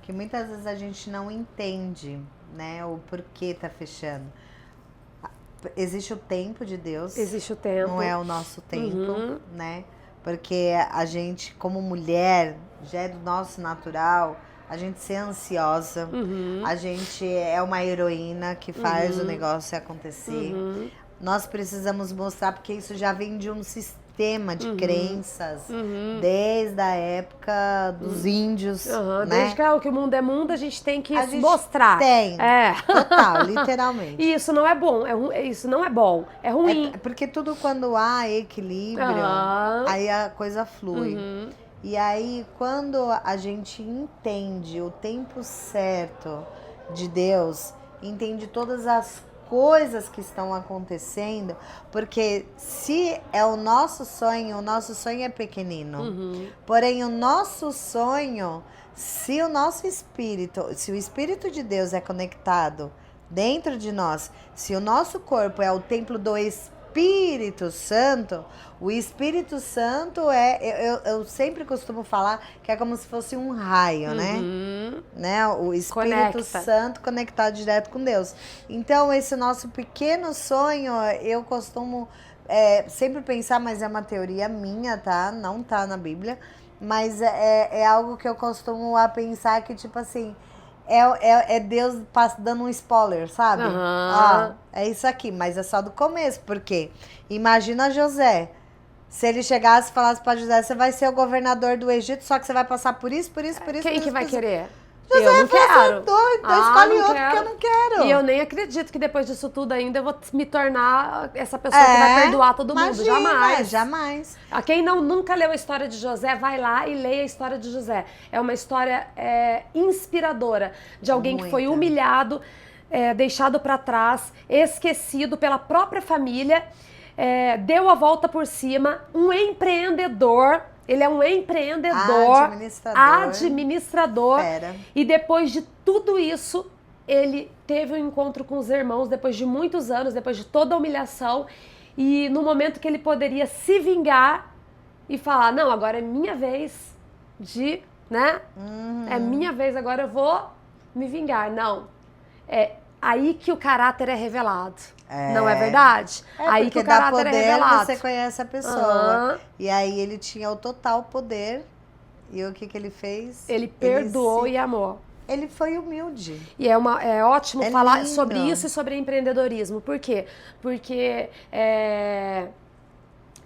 que muitas vezes a gente não entende, né, o porquê tá fechando. Existe o tempo de Deus. Existe o tempo. Não é o nosso tempo, né? Porque a gente, como mulher, já é do nosso natural, a gente ser ansiosa, a gente é uma heroína que faz o negócio acontecer. Nós precisamos mostrar, porque isso já vem de um sistema de crenças, desde a época dos índios, né? Desde que o mundo é mundo, a gente tem que mostrar. Total, literalmente. E isso não é bom, isso não é bom, é ruim. Porque tudo quando há equilíbrio, aí a coisa flui. E aí, quando a gente entende o tempo certo de Deus, entende todas as coisas que estão acontecendo, porque se é o nosso sonho é pequenino. Porém, o nosso sonho, se o Espírito de Deus é conectado dentro de nós, se o nosso corpo é o templo do Espírito Santo, o Espírito Santo eu sempre costumo falar que é como se fosse um raio, né? O Espírito Santo conectado direto com Deus. Então, esse nosso pequeno sonho, eu costumo sempre pensar, mas é uma teoria minha, tá? Não tá na Bíblia, mas é algo que eu costumo a pensar que, tipo assim, é Deus dando um spoiler, sabe? É isso aqui, mas é só do começo, porque imagina José, se ele chegasse e falasse pra José, você vai ser o governador do Egito, só que você vai passar por isso. Quem que vai querer? Eu não quero. Doido, escolhe outro que eu não quero. E eu nem acredito que depois disso tudo ainda eu vou me tornar essa pessoa que vai perdoar todo mundo. Jamais. Jamais. Quem nunca leu a história de José, vai lá e leia a história de José. É uma história inspiradora de alguém que foi humilhado, deixado para trás, esquecido pela própria família, deu a volta por cima, um empreendedor. Ele é um empreendedor, administrador. E depois de tudo isso, ele teve um encontro com os irmãos depois de muitos anos, depois de toda a humilhação. E no momento que ele poderia se vingar e falar, não, agora é minha vez de, né? É minha vez, agora eu vou me vingar. Não. É aí que o caráter é revelado. Não é verdade? Aí que o caráter é revelado. Você conhece a pessoa. E aí ele tinha o total poder. E o que ele fez? Ele perdoou e amou. Ele foi humilde. E é ótimo falar sobre isso e sobre empreendedorismo. Por quê? Porque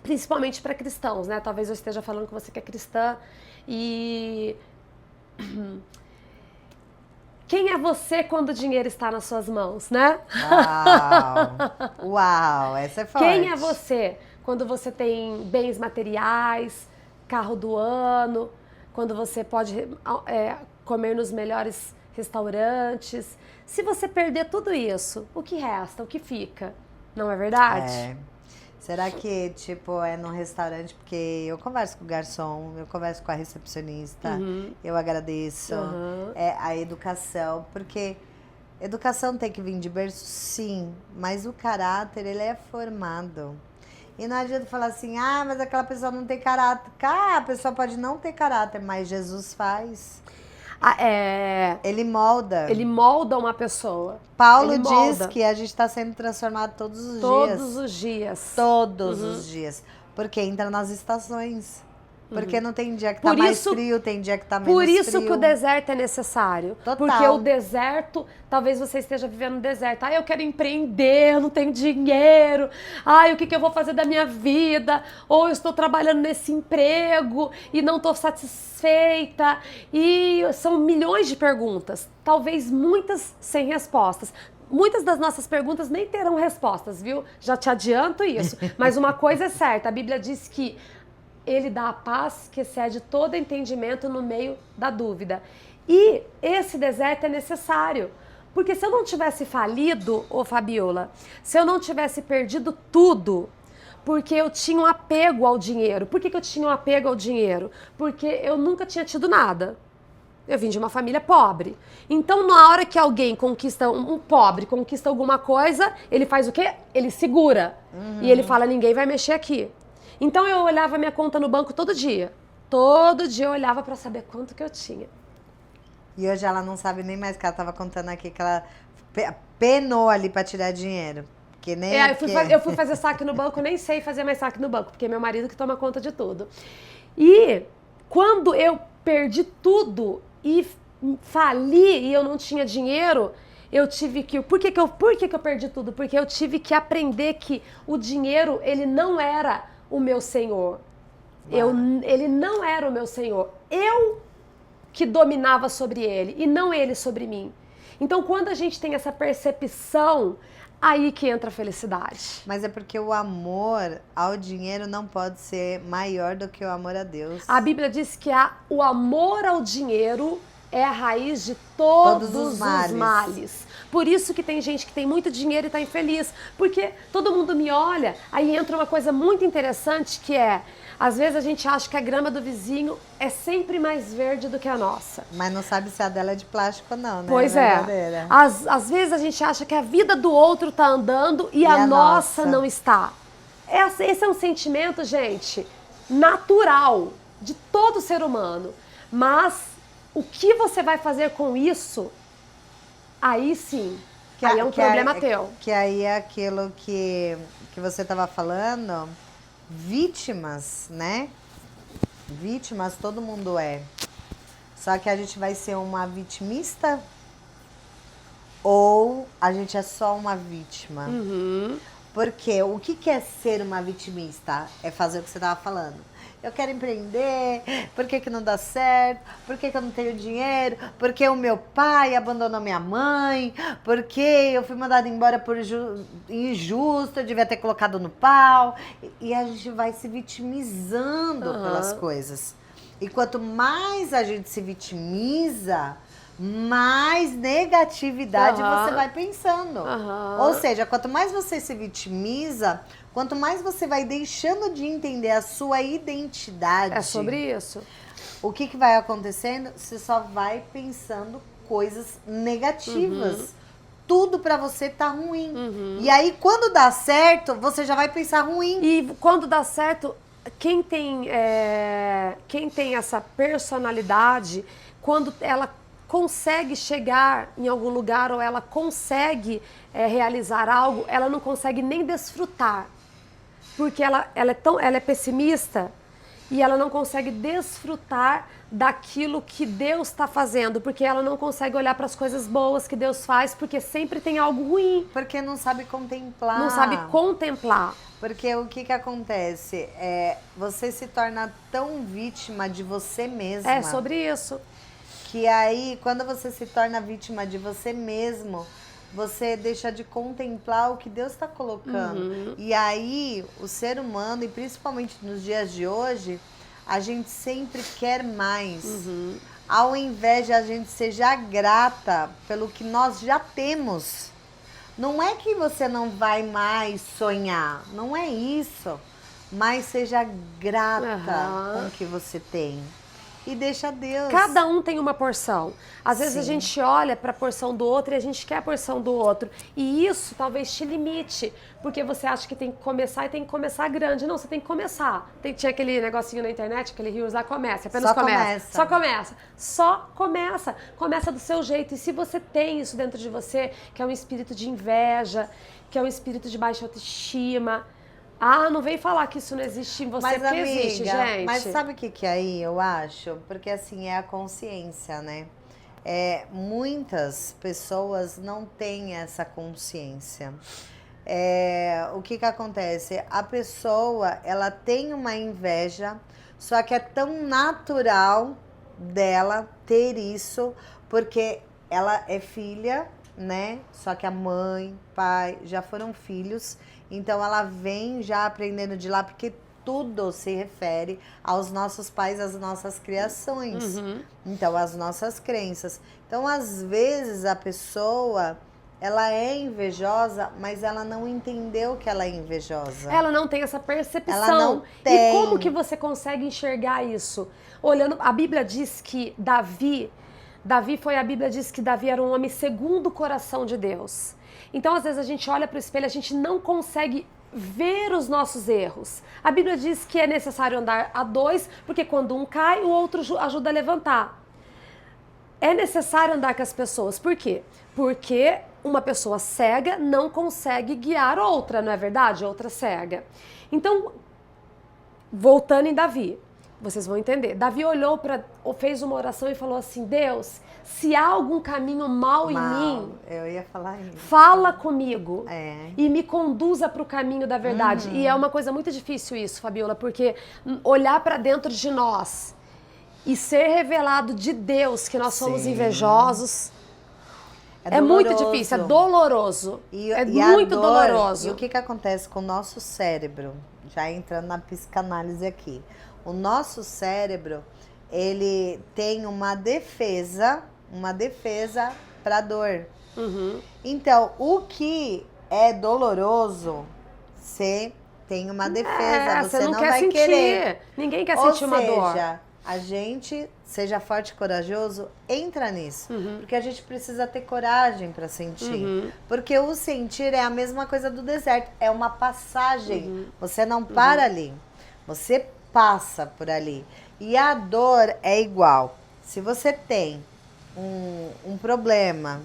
principalmente para cristãos, né? Talvez eu esteja falando com você que é cristã e quem é você quando o dinheiro está nas suas mãos, né? Uau, essa é forte. Quem é você quando você tem bens materiais, carro do ano, quando você pode comer nos melhores restaurantes? Se você perder tudo isso, o que resta, o que fica? Não é verdade? Será que, tipo, é num restaurante, porque eu converso com o garçom, eu converso com a recepcionista, eu agradeço, a educação, porque educação tem que vir de berço, sim, mas o caráter, ele é formado. E não adianta falar assim, mas aquela pessoa não tem caráter. A pessoa pode não ter caráter, mas Jesus faz. Ele molda. Ele molda uma pessoa. Paulo diz que a gente está sendo transformado todos os dias. Todos os dias. Todos os dias. Porque entra nas estações. Porque não tem dia que tá mais frio, tem dia que tá menos frio. Por isso que o deserto é necessário. Total. Porque o deserto, talvez você esteja vivendo no deserto. Eu quero empreender, eu não tenho dinheiro. O que eu vou fazer da minha vida? Ou eu estou trabalhando nesse emprego e não estou satisfeita. E são milhões de perguntas. Talvez muitas sem respostas. Muitas das nossas perguntas nem terão respostas, viu? Já te adianto isso. Mas uma coisa é certa, a Bíblia diz que Ele dá a paz que excede todo entendimento no meio da dúvida. E esse deserto é necessário. Porque se eu não tivesse falido, Fabiola, se eu não tivesse perdido tudo, porque eu tinha um apego ao dinheiro. Por que eu tinha um apego ao dinheiro? Porque eu nunca tinha tido nada. Eu vim de uma família pobre. Então, na hora que alguém conquista, um pobre conquista alguma coisa, ele faz o quê? Ele segura. E ele fala, ninguém vai mexer aqui. Então eu olhava minha conta no banco todo dia. Todo dia eu olhava para saber quanto que eu tinha. E hoje ela não sabe nem mais, que ela estava contando aqui que ela penou ali para tirar dinheiro. Que nem eu fui fazer saque no banco, nem sei fazer mais saque no banco, porque é meu marido que toma conta de tudo. E quando eu perdi tudo e fali e eu não tinha dinheiro, eu tive que... Por que eu perdi tudo? Porque eu tive que aprender que o dinheiro, ele não era o meu senhor. Ele não era o meu senhor. Eu que dominava sobre ele e não ele sobre mim. Então, quando a gente tem essa percepção, aí que entra a felicidade. Mas é porque o amor ao dinheiro não pode ser maior do que o amor a Deus. A Bíblia diz que o amor ao dinheiro é a raiz de todos os males. Por isso que tem gente que tem muito dinheiro e está infeliz. Porque todo mundo me olha, aí entra uma coisa muito interessante que às vezes a gente acha que a grama do vizinho é sempre mais verde do que a nossa. Mas não sabe se a dela é de plástico ou não, né? Pois é. Às vezes a gente acha que a vida do outro está andando e a nossa não está. Esse é um sentimento, gente, natural de todo ser humano. Mas o que você vai fazer com isso, aí sim, aí é um problema teu. Que aí é aquilo que você estava falando, vítimas, né? Vítimas todo mundo é. Só que a gente vai ser uma vitimista ou a gente é só uma vítima? Porque o que é ser uma vitimista? É fazer o que você estava falando. Eu quero empreender, por que não dá certo? Por que eu não tenho dinheiro? Porque o meu pai abandonou minha mãe? Porque eu fui mandada embora por injusto, eu devia ter colocado no pau. E a gente vai se vitimizando pelas coisas. E quanto mais a gente se vitimiza, mais negatividade você vai pensando. Ou seja, quanto mais você se vitimiza, quanto mais você vai deixando de entender a sua identidade. É sobre isso. O que vai acontecendo? Você só vai pensando coisas negativas. Tudo pra você tá ruim. E aí, quando dá certo, você já vai pensar ruim. E quando dá certo, quem tem essa personalidade, quando ela consegue chegar em algum lugar ou ela consegue realizar algo, ela não consegue nem desfrutar. Porque ela é pessimista e ela não consegue desfrutar daquilo que Deus está fazendo, porque ela não consegue olhar para as coisas boas que Deus faz, porque sempre tem algo ruim. Porque não sabe contemplar. Não sabe contemplar. Porque o que acontece? Você se torna tão vítima de você mesma. É sobre isso. Que aí, quando você se torna vítima de você mesmo, você deixa de contemplar o que Deus está colocando. E aí, o ser humano, e principalmente nos dias de hoje, a gente sempre quer mais. Ao invés de a gente seja grata pelo que nós já temos. Não é que você não vai mais sonhar, não é isso. Mas seja grata com o que você tem. E deixa Deus. Cada um tem uma porção. Às vezes a gente olha para a porção do outro e a gente quer a porção do outro. E isso talvez te limite, porque você acha que tem que começar e tem que começar grande. Não, você tem que começar. Tinha aquele negocinho na internet, aquele rios lá, comece, apenas Só começa. começa. Só começa. Só começa. Começa do seu jeito. E se você tem isso dentro de você, que é um espírito de inveja, que é um espírito de baixa autoestima... não vem falar que isso não existe em você, mas, porque amiga, existe, gente. Mas sabe o que aí eu acho? Porque assim, é a consciência, né? Muitas pessoas não têm essa consciência. O que acontece? A pessoa, ela tem uma inveja, só que é tão natural dela ter isso, porque ela é filha, né? Só que a mãe, pai, já foram filhos. Então, ela vem já aprendendo de lá, porque tudo se refere aos nossos pais, às nossas criações. Então, às nossas crenças. Então, às vezes, a pessoa, ela é invejosa, mas ela não entendeu que ela é invejosa. Ela não tem essa percepção. Ela não tem. E como que você consegue enxergar isso? Olhando, a Bíblia diz que a Bíblia diz que Davi era um homem segundo o coração de Deus. Então, às vezes, a gente olha para o espelho, a gente não consegue ver os nossos erros. A Bíblia diz que é necessário andar a dois, porque quando um cai, o outro ajuda a levantar. É necessário andar com as pessoas. Por quê? Porque uma pessoa cega não consegue guiar outra, não é verdade? Outra cega. Então, voltando em Davi, vocês vão entender. Davi olhou fez uma oração e falou assim: Deus, se há algum caminho mal em mim, eu ia falar isso. Fala comigo e me conduza para o caminho da verdade. E é uma coisa muito difícil isso, Fabiola, porque olhar para dentro de nós e ser revelado de Deus que nós somos invejosos é muito difícil, é doloroso. É muito doloroso. E o que acontece com o nosso cérebro? Já entrando na psicanálise aqui. O nosso cérebro, ele tem uma defesa para dor. Então, o que é doloroso, você tem uma defesa, você não vai sentir. querer. Ninguém quer sentir uma dor. Ou seja, a gente, seja forte e corajoso, entra nisso. Porque a gente precisa ter coragem para sentir. Porque o sentir é a mesma coisa do deserto, é uma passagem. Você não para ali, você passa por ali. E a dor é igual. Se você tem um problema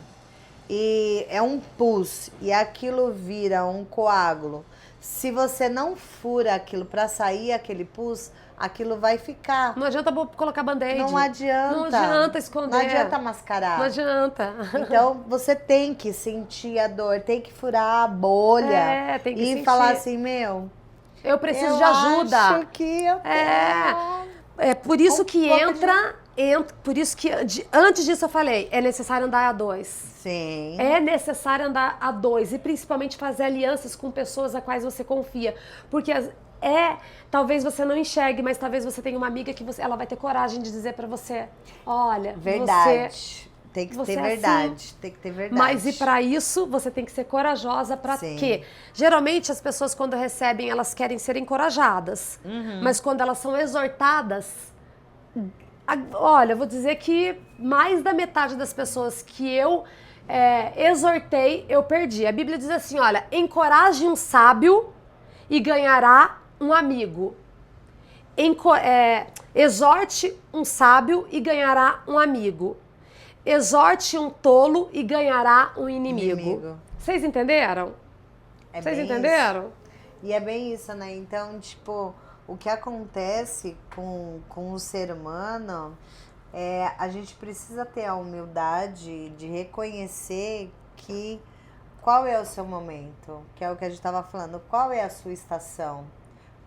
e é um pus e aquilo vira um coágulo, se você não fura aquilo para sair aquele pus, aquilo vai ficar. Não adianta colocar band-aid. Não adianta. Não adianta esconder. Não adianta mascarar. Não adianta. Então, você tem que sentir a dor, tem que furar a bolha. Tem que e sentir. falar assim, meu... Eu preciso de ajuda. Acho que eu É por isso que por isso que antes disso eu falei, é necessário andar a dois. Sim. É necessário andar a dois e principalmente fazer alianças com pessoas a quais você confia, porque talvez você não enxergue, mas talvez você tenha uma amiga que ela vai ter coragem de dizer pra você, olha, verdade. Tem que você ter é verdade, assim. tem que ter verdade. Mas e para isso você tem que ser corajosa para quê? Geralmente as pessoas quando recebem elas querem ser encorajadas, mas quando elas são exortadas, olha, eu vou dizer que mais da metade das pessoas que eu exortei eu perdi. A Bíblia diz assim, olha, encoraje um sábio e ganhará um amigo. Exorte um sábio e ganhará um amigo. Exorte um tolo e ganhará um inimigo. Vocês entenderam? Vocês entenderam? Isso. E é bem isso, né? Então, tipo, o que acontece com o ser humano a gente precisa ter a humildade de reconhecer que qual é o seu momento, que é o que a gente estava falando, qual é a sua estação,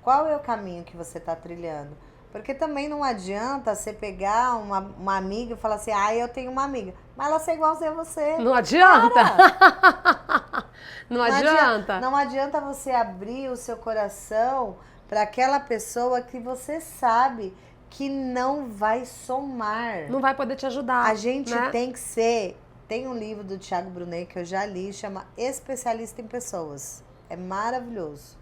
qual é o caminho que você está trilhando. Porque também não adianta você pegar uma amiga e falar assim, eu tenho uma amiga, mas ela ser igualzinha a você. Não adianta. Não adianta. Não adianta você abrir o seu coração para aquela pessoa que você sabe que não vai somar. Não vai poder te ajudar. A gente tem que ser... Tem um livro do Thiago Brunet que eu já li, chama Especialista em Pessoas. É maravilhoso.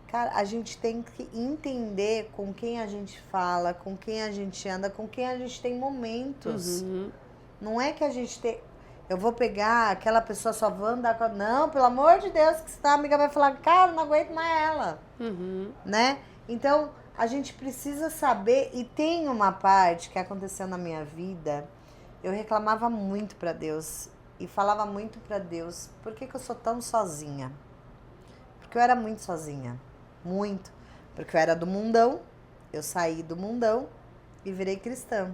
Cara, a gente tem que entender com quem a gente fala, com quem a gente anda, com quem a gente tem momentos. Não é que a gente tem... Eu vou pegar aquela pessoa, só vou andar com... Não, pelo amor de Deus, que senão a amiga vai falar, cara, não aguento mais ela. Né? Então, a gente precisa saber... E tem uma parte que aconteceu na minha vida, eu reclamava muito pra Deus. E falava muito pra Deus, por que eu sou tão sozinha? Porque eu era muito sozinha. Muito. Porque eu era do mundão, eu saí do mundão e virei cristã.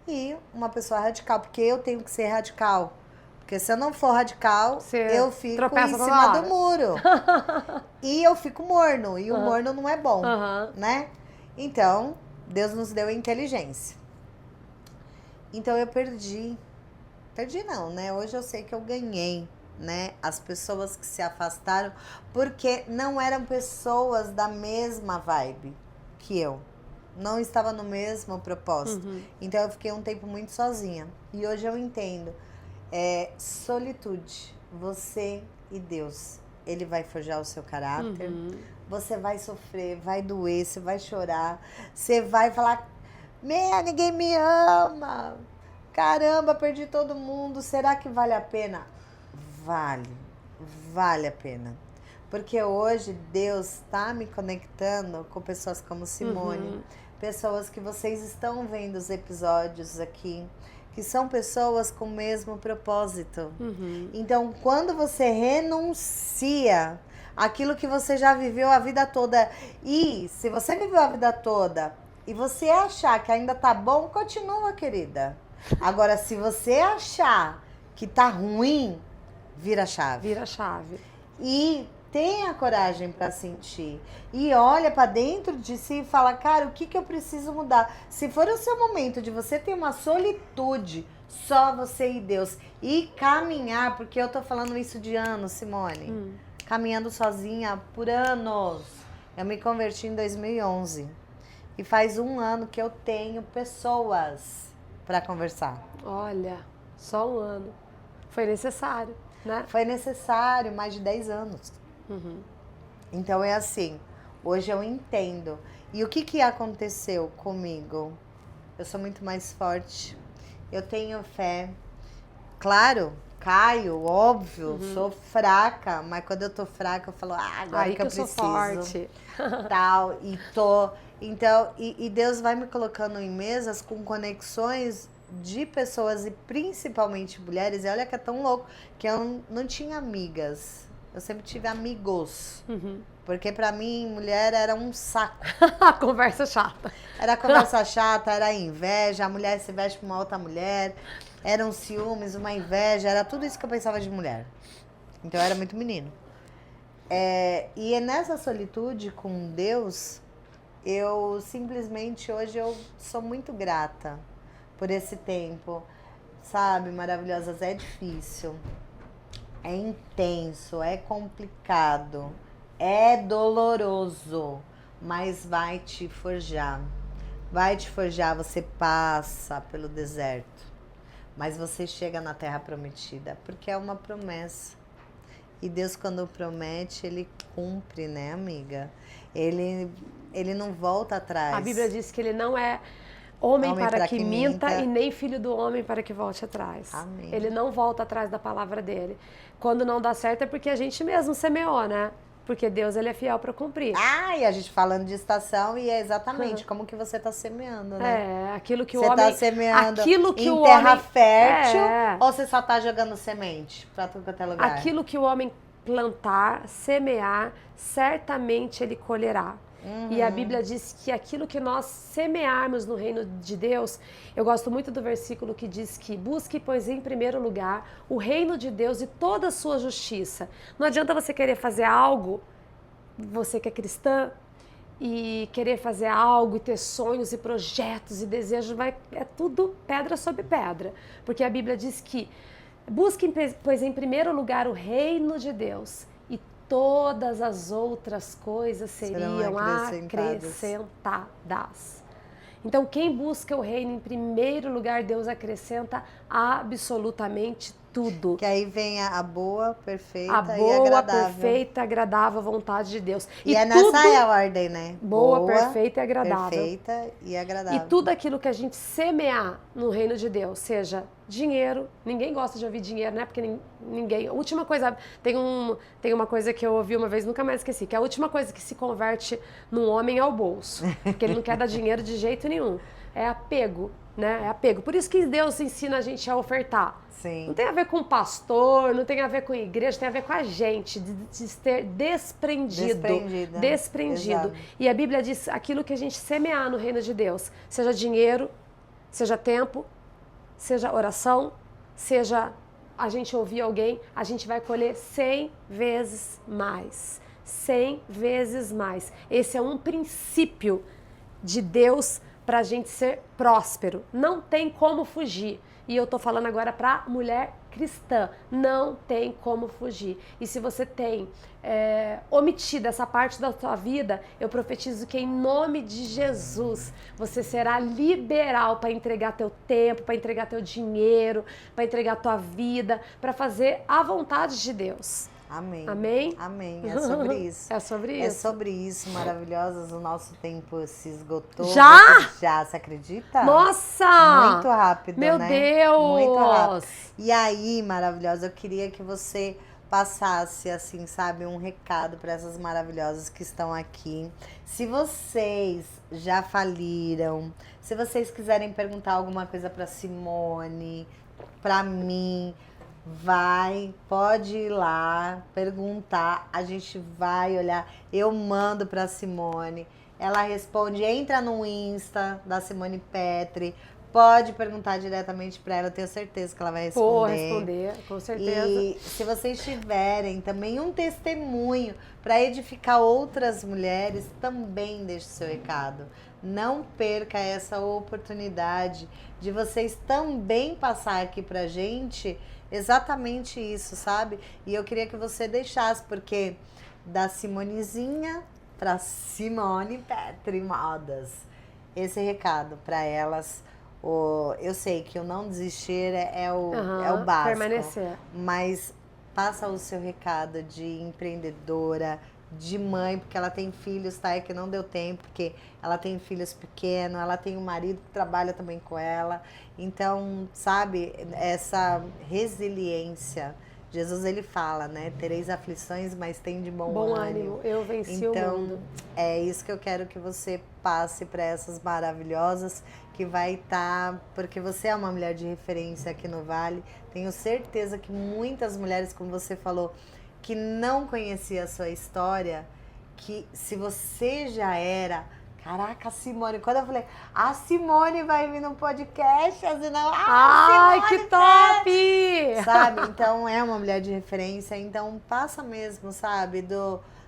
E uma pessoa radical, porque eu tenho que ser radical. Porque se eu não for radical, eu fico em cima do muro. E eu fico morno, e o morno não é bom, né? Então, Deus nos deu a inteligência. Então eu perdi. Perdi não, né? Hoje eu sei que eu ganhei. Né? As pessoas que se afastaram porque não eram pessoas da mesma vibe que eu. Não estava no mesmo propósito. Então eu fiquei um tempo muito sozinha. E hoje eu entendo. Solitude. Você e Deus. Ele vai forjar o seu caráter. Você vai sofrer, vai doer, você vai chorar. Você vai falar, ninguém me ama. Caramba, perdi todo mundo. Será que vale a pena? Vale a pena. Porque hoje Deus está me conectando com pessoas como Simone, pessoas que vocês estão vendo os episódios aqui, que são pessoas com o mesmo propósito. Então, quando você renuncia aquilo que você já viveu a vida toda, e se você viveu a vida toda e você achar que ainda tá bom, continua, querida. Agora, se você achar que tá ruim, vira a chave. Vira a chave. E tenha coragem para sentir. E olha para dentro de si e fala, cara, o que eu preciso mudar? Se for o seu momento de você ter uma solitude, só você e Deus, e caminhar, porque eu tô falando isso de anos, Simone. Caminhando sozinha por anos. Eu me converti em 2011. E faz 1 ano que eu tenho pessoas para conversar. Olha, só 1 ano. Foi necessário. Né? Foi necessário mais de 10 anos. Então é assim, hoje eu entendo. E o que aconteceu comigo? Eu sou muito mais forte, eu tenho fé. Claro, caio, óbvio, sou fraca, mas quando eu tô fraca eu falo, agora aí que eu preciso. Sou forte. Tal, e tô. Então, e Deus vai me colocando em mesas com conexões de pessoas e principalmente mulheres, e olha que é tão louco, que eu não tinha amigas, eu sempre tive amigos. Porque pra mim, mulher era um saco. Conversa chata. Era conversa chata, era inveja, a mulher se veste pra uma outra mulher, eram ciúmes, uma inveja, era tudo isso que eu pensava de mulher. Então eu era muito menino. E é nessa solitude com Deus, eu simplesmente hoje eu sou muito grata por esse tempo, sabe, maravilhosas, é difícil, é intenso, é complicado, é doloroso, mas vai te forjar. Vai te forjar, você passa pelo deserto, mas você chega na terra prometida, porque é uma promessa. E Deus, quando promete, Ele cumpre, né, amiga? Ele não volta atrás. A Bíblia diz que Ele não é homem para que minta e nem filho do homem para que volte atrás. Amém. Ele não volta atrás da palavra dele. Quando não dá certo é porque a gente mesmo semeou, né? Porque Deus, Ele é fiel para cumprir. E a gente falando de estação, e é exatamente como que você está semeando, né? Aquilo que você o homem... Você está semeando aquilo que em terra homem, fértil, ou você só está jogando semente para tudo quanto é lugar? Aquilo que o homem plantar, semear, certamente ele colherá. E a Bíblia diz que aquilo que nós semearmos no reino de Deus, eu gosto muito do versículo que diz que busque, pois, em primeiro lugar, o reino de Deus e toda a sua justiça. Não adianta você querer fazer algo, você que é cristã, e querer fazer algo e ter sonhos e projetos e desejos, é tudo pedra sobre pedra. Porque a Bíblia diz que busque, pois, em primeiro lugar o reino de Deus e todas as outras coisas seriam acrescentadas. Então, quem busca o reino em primeiro lugar, Deus acrescenta absolutamente tudo. Que aí vem a boa, perfeita e agradável. A boa, perfeita, agradável vontade de Deus. E é nessa aí a ordem, né? Boa, perfeita e agradável. Perfeita e agradável. E tudo aquilo que a gente semear no reino de Deus, seja dinheiro, ninguém gosta de ouvir dinheiro, né? Porque ninguém... A última coisa... Tem uma coisa que eu ouvi uma vez, nunca mais esqueci, que a última coisa que se converte num homem é o bolso. Porque ele não quer dar dinheiro de jeito nenhum. É apego, né? É apego. Por isso que Deus ensina a gente a ofertar. Sim. Não tem a ver com pastor, não tem a ver com igreja, tem a ver com a gente, de ser desprendido. Desprendido. E a Bíblia diz aquilo que a gente semear no reino de Deus, seja dinheiro, seja tempo, seja oração, seja a gente ouvir alguém, a gente vai colher 100 vezes mais. 100 vezes mais. Esse é um princípio de Deus para a gente ser próspero. Não tem como fugir. E eu tô falando agora para mulher cristã. Não tem como fugir. E se você tem omitido essa parte da sua vida, eu profetizo que em nome de Jesus, você será liberal para entregar teu tempo, para entregar teu dinheiro, para entregar tua vida, para fazer a vontade de Deus. Amém. Amém? Amém. É sobre isso. É sobre isso. É sobre isso, maravilhosas. O nosso tempo se esgotou. Já? Já, você acredita? Nossa! Muito rápido, Meu né? Deus! Muito rápido. E aí, maravilhosa, eu queria que você passasse, assim, sabe, um recado para essas maravilhosas que estão aqui. Se vocês já faliram, se vocês quiserem perguntar alguma coisa para Simone, para mim, pode ir lá, perguntar, a gente vai olhar, eu mando pra Simone, ela responde, entra no Insta da Simone Petri, pode perguntar diretamente pra ela, eu tenho certeza que ela vai responder. Vou responder, com certeza. E se vocês tiverem também um testemunho para edificar outras mulheres, também deixe seu recado. Não perca essa oportunidade de vocês também passar aqui pra gente exatamente isso, sabe? E eu queria que você deixasse, porque da Simonezinha para Simone Petri Modas, esse recado para elas. Eu sei que o não desistir é o básico, permanecer. Mas passa o seu recado de empreendedora, de mãe, porque ela tem filhos, tá? É que não deu tempo, porque ela tem filhos pequenos, ela tem um marido que trabalha também com ela. Então, sabe, essa resiliência, Jesus ele fala, né? Tereis aflições, mas tem de bom ânimo. Eu venci o mundo. Então, é isso que eu quero que você passe para essas maravilhosas, que vai estar, porque você é uma mulher de referência aqui no Vale. Tenho certeza que muitas mulheres, como você falou, que não conhecia a sua história, que se você já era... Caraca, a Simone, quando eu falei, a Simone vai vir no podcast, assim, não, Ai, que top! Sabe? Então é uma mulher de referência, então passa mesmo, sabe?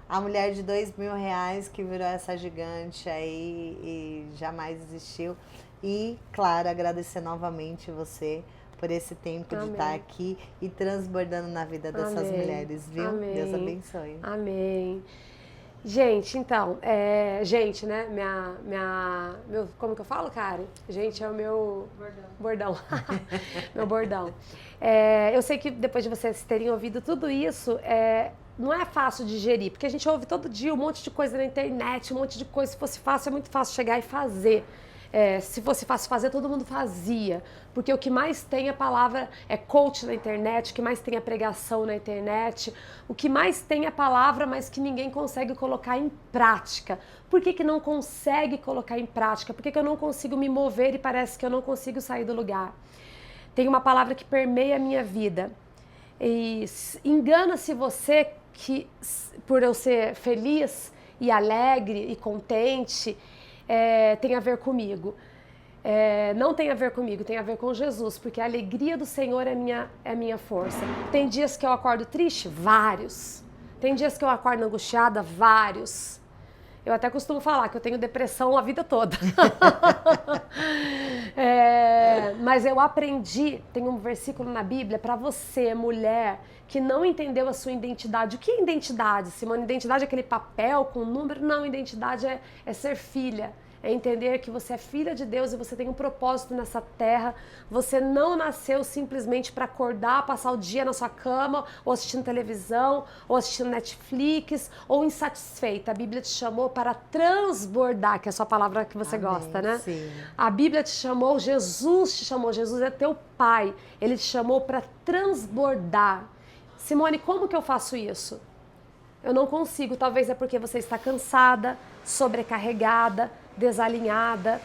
A mulher de R$2.000 que virou essa gigante aí e jamais desistiu. E, claro, agradecer novamente você por esse tempo de estar aqui e transbordando na vida dessas mulheres, viu? Amém. Deus abençoe. Amém. Gente, então, gente, né, como que eu falo, Karen? Gente, é o meu... Bordão. Meu bordão. Eu sei que depois de vocês terem ouvido tudo isso, não é fácil digerir, porque a gente ouve todo dia um monte de coisa na internet, um monte de coisa. Se fosse fácil, é muito fácil chegar e fazer. Se fosse fácil fazer, todo mundo fazia. Porque o que mais tem a palavra é coach na internet, o que mais tem a pregação na internet, o que mais tem a palavra, mas que ninguém consegue colocar em prática. Por que não consegue colocar em prática? Por que eu não consigo me mover e parece que eu não consigo sair do lugar? Tem uma palavra que permeia a minha vida. E engana-se você que, por eu ser feliz e alegre e contente, tem a ver comigo. Não tem a ver comigo, tem a ver com Jesus, porque a alegria do Senhor é minha força. Tem dias que eu acordo triste? Vários. Tem dias que eu acordo angustiada? Vários. Eu até costumo falar que eu tenho depressão a vida toda. Mas eu aprendi, tem um versículo na Bíblia para você, mulher, que não entendeu a sua identidade. O que é identidade, Simone? Identidade é aquele papel com número? Não, identidade é ser filha. É entender que você é filha de Deus e você tem um propósito nessa terra. Você não nasceu simplesmente para acordar, passar o dia na sua cama, ou assistindo televisão, ou assistindo Netflix, ou insatisfeita. A Bíblia te chamou para transbordar, que é a sua palavra que você gosta, né? Sim. A Bíblia te chamou, Jesus te chamou, Jesus é teu pai. Ele te chamou para transbordar. Simone, como que eu faço isso? Eu não consigo, talvez é porque você está cansada, sobrecarregada, desalinhada.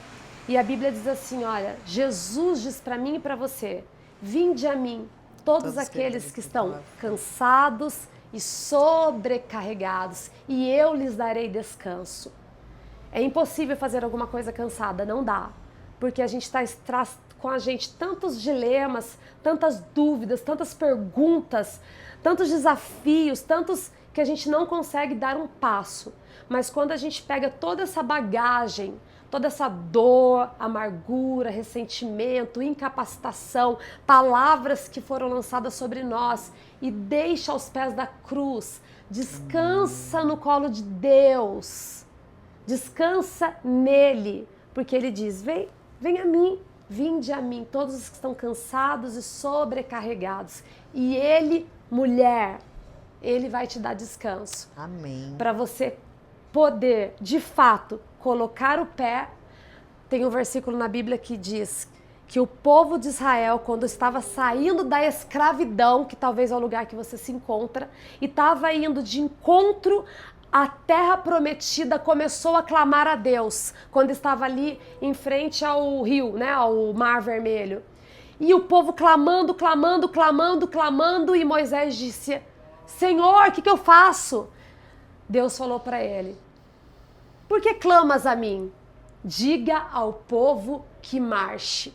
E a Bíblia diz assim, olha, Jesus diz para mim e para você, vinde a mim, todos aqueles que estão cansados e sobrecarregados, e eu lhes darei descanso. É impossível fazer alguma coisa cansada, não dá, porque a gente traz com a gente tantos dilemas, tantas dúvidas, tantas perguntas, tantos desafios, tantos que a gente não consegue dar um passo. Mas quando a gente pega toda essa bagagem, toda essa dor, amargura, ressentimento, incapacitação, palavras que foram lançadas sobre nós e deixa aos pés da cruz, descansa no colo de Deus, descansa nele, porque ele diz, vem a mim, vinde a mim, todos os que estão cansados e sobrecarregados. E ele, mulher, ele vai te dar descanso. Amém. Para você poder, de fato, colocar o pé. Tem um versículo na Bíblia que diz que o povo de Israel, quando estava saindo da escravidão, que talvez é o lugar que você se encontra, e estava indo de encontro à terra prometida, começou a clamar a Deus, quando estava ali em frente ao rio, né, ao Mar Vermelho. E o povo clamando, clamando, clamando, clamando, e Moisés disse, Senhor, o que eu faço? Deus falou para ele, por que clamas a mim? Diga ao povo que marche.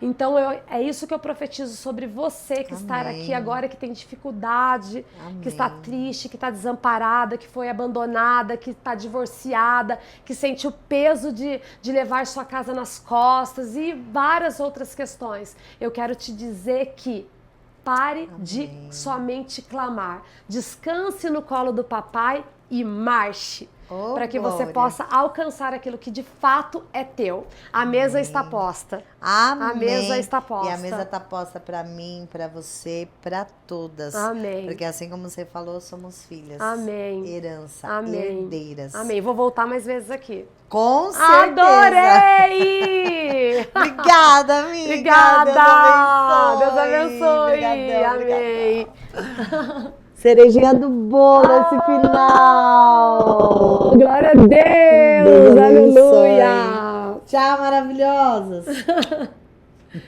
Então é isso que eu profetizo sobre você que está aqui agora, que tem dificuldade, que está triste, que está desamparada, que foi abandonada, que está divorciada, que sente o peso de levar sua casa nas costas e várias outras questões. Eu quero te dizer que pare de somente clamar. Descanse no colo do papai e marche. Para que você possa alcançar aquilo que de fato é teu. A mesa está posta. Amém. A mesa está posta. E a mesa está posta para mim, para você, para todas. Amém. Porque assim como você falou, somos filhas. Amém. Herança. Amém. Herdeiras. Amém. Vou voltar mais vezes aqui. Com certeza. Adorei! Obrigada, amiga. Obrigada. Deus abençoe. Obrigadão, Amém. Cerejinha do bolo esse final. Glória a Deus. Aleluia. Tchau, maravilhosas.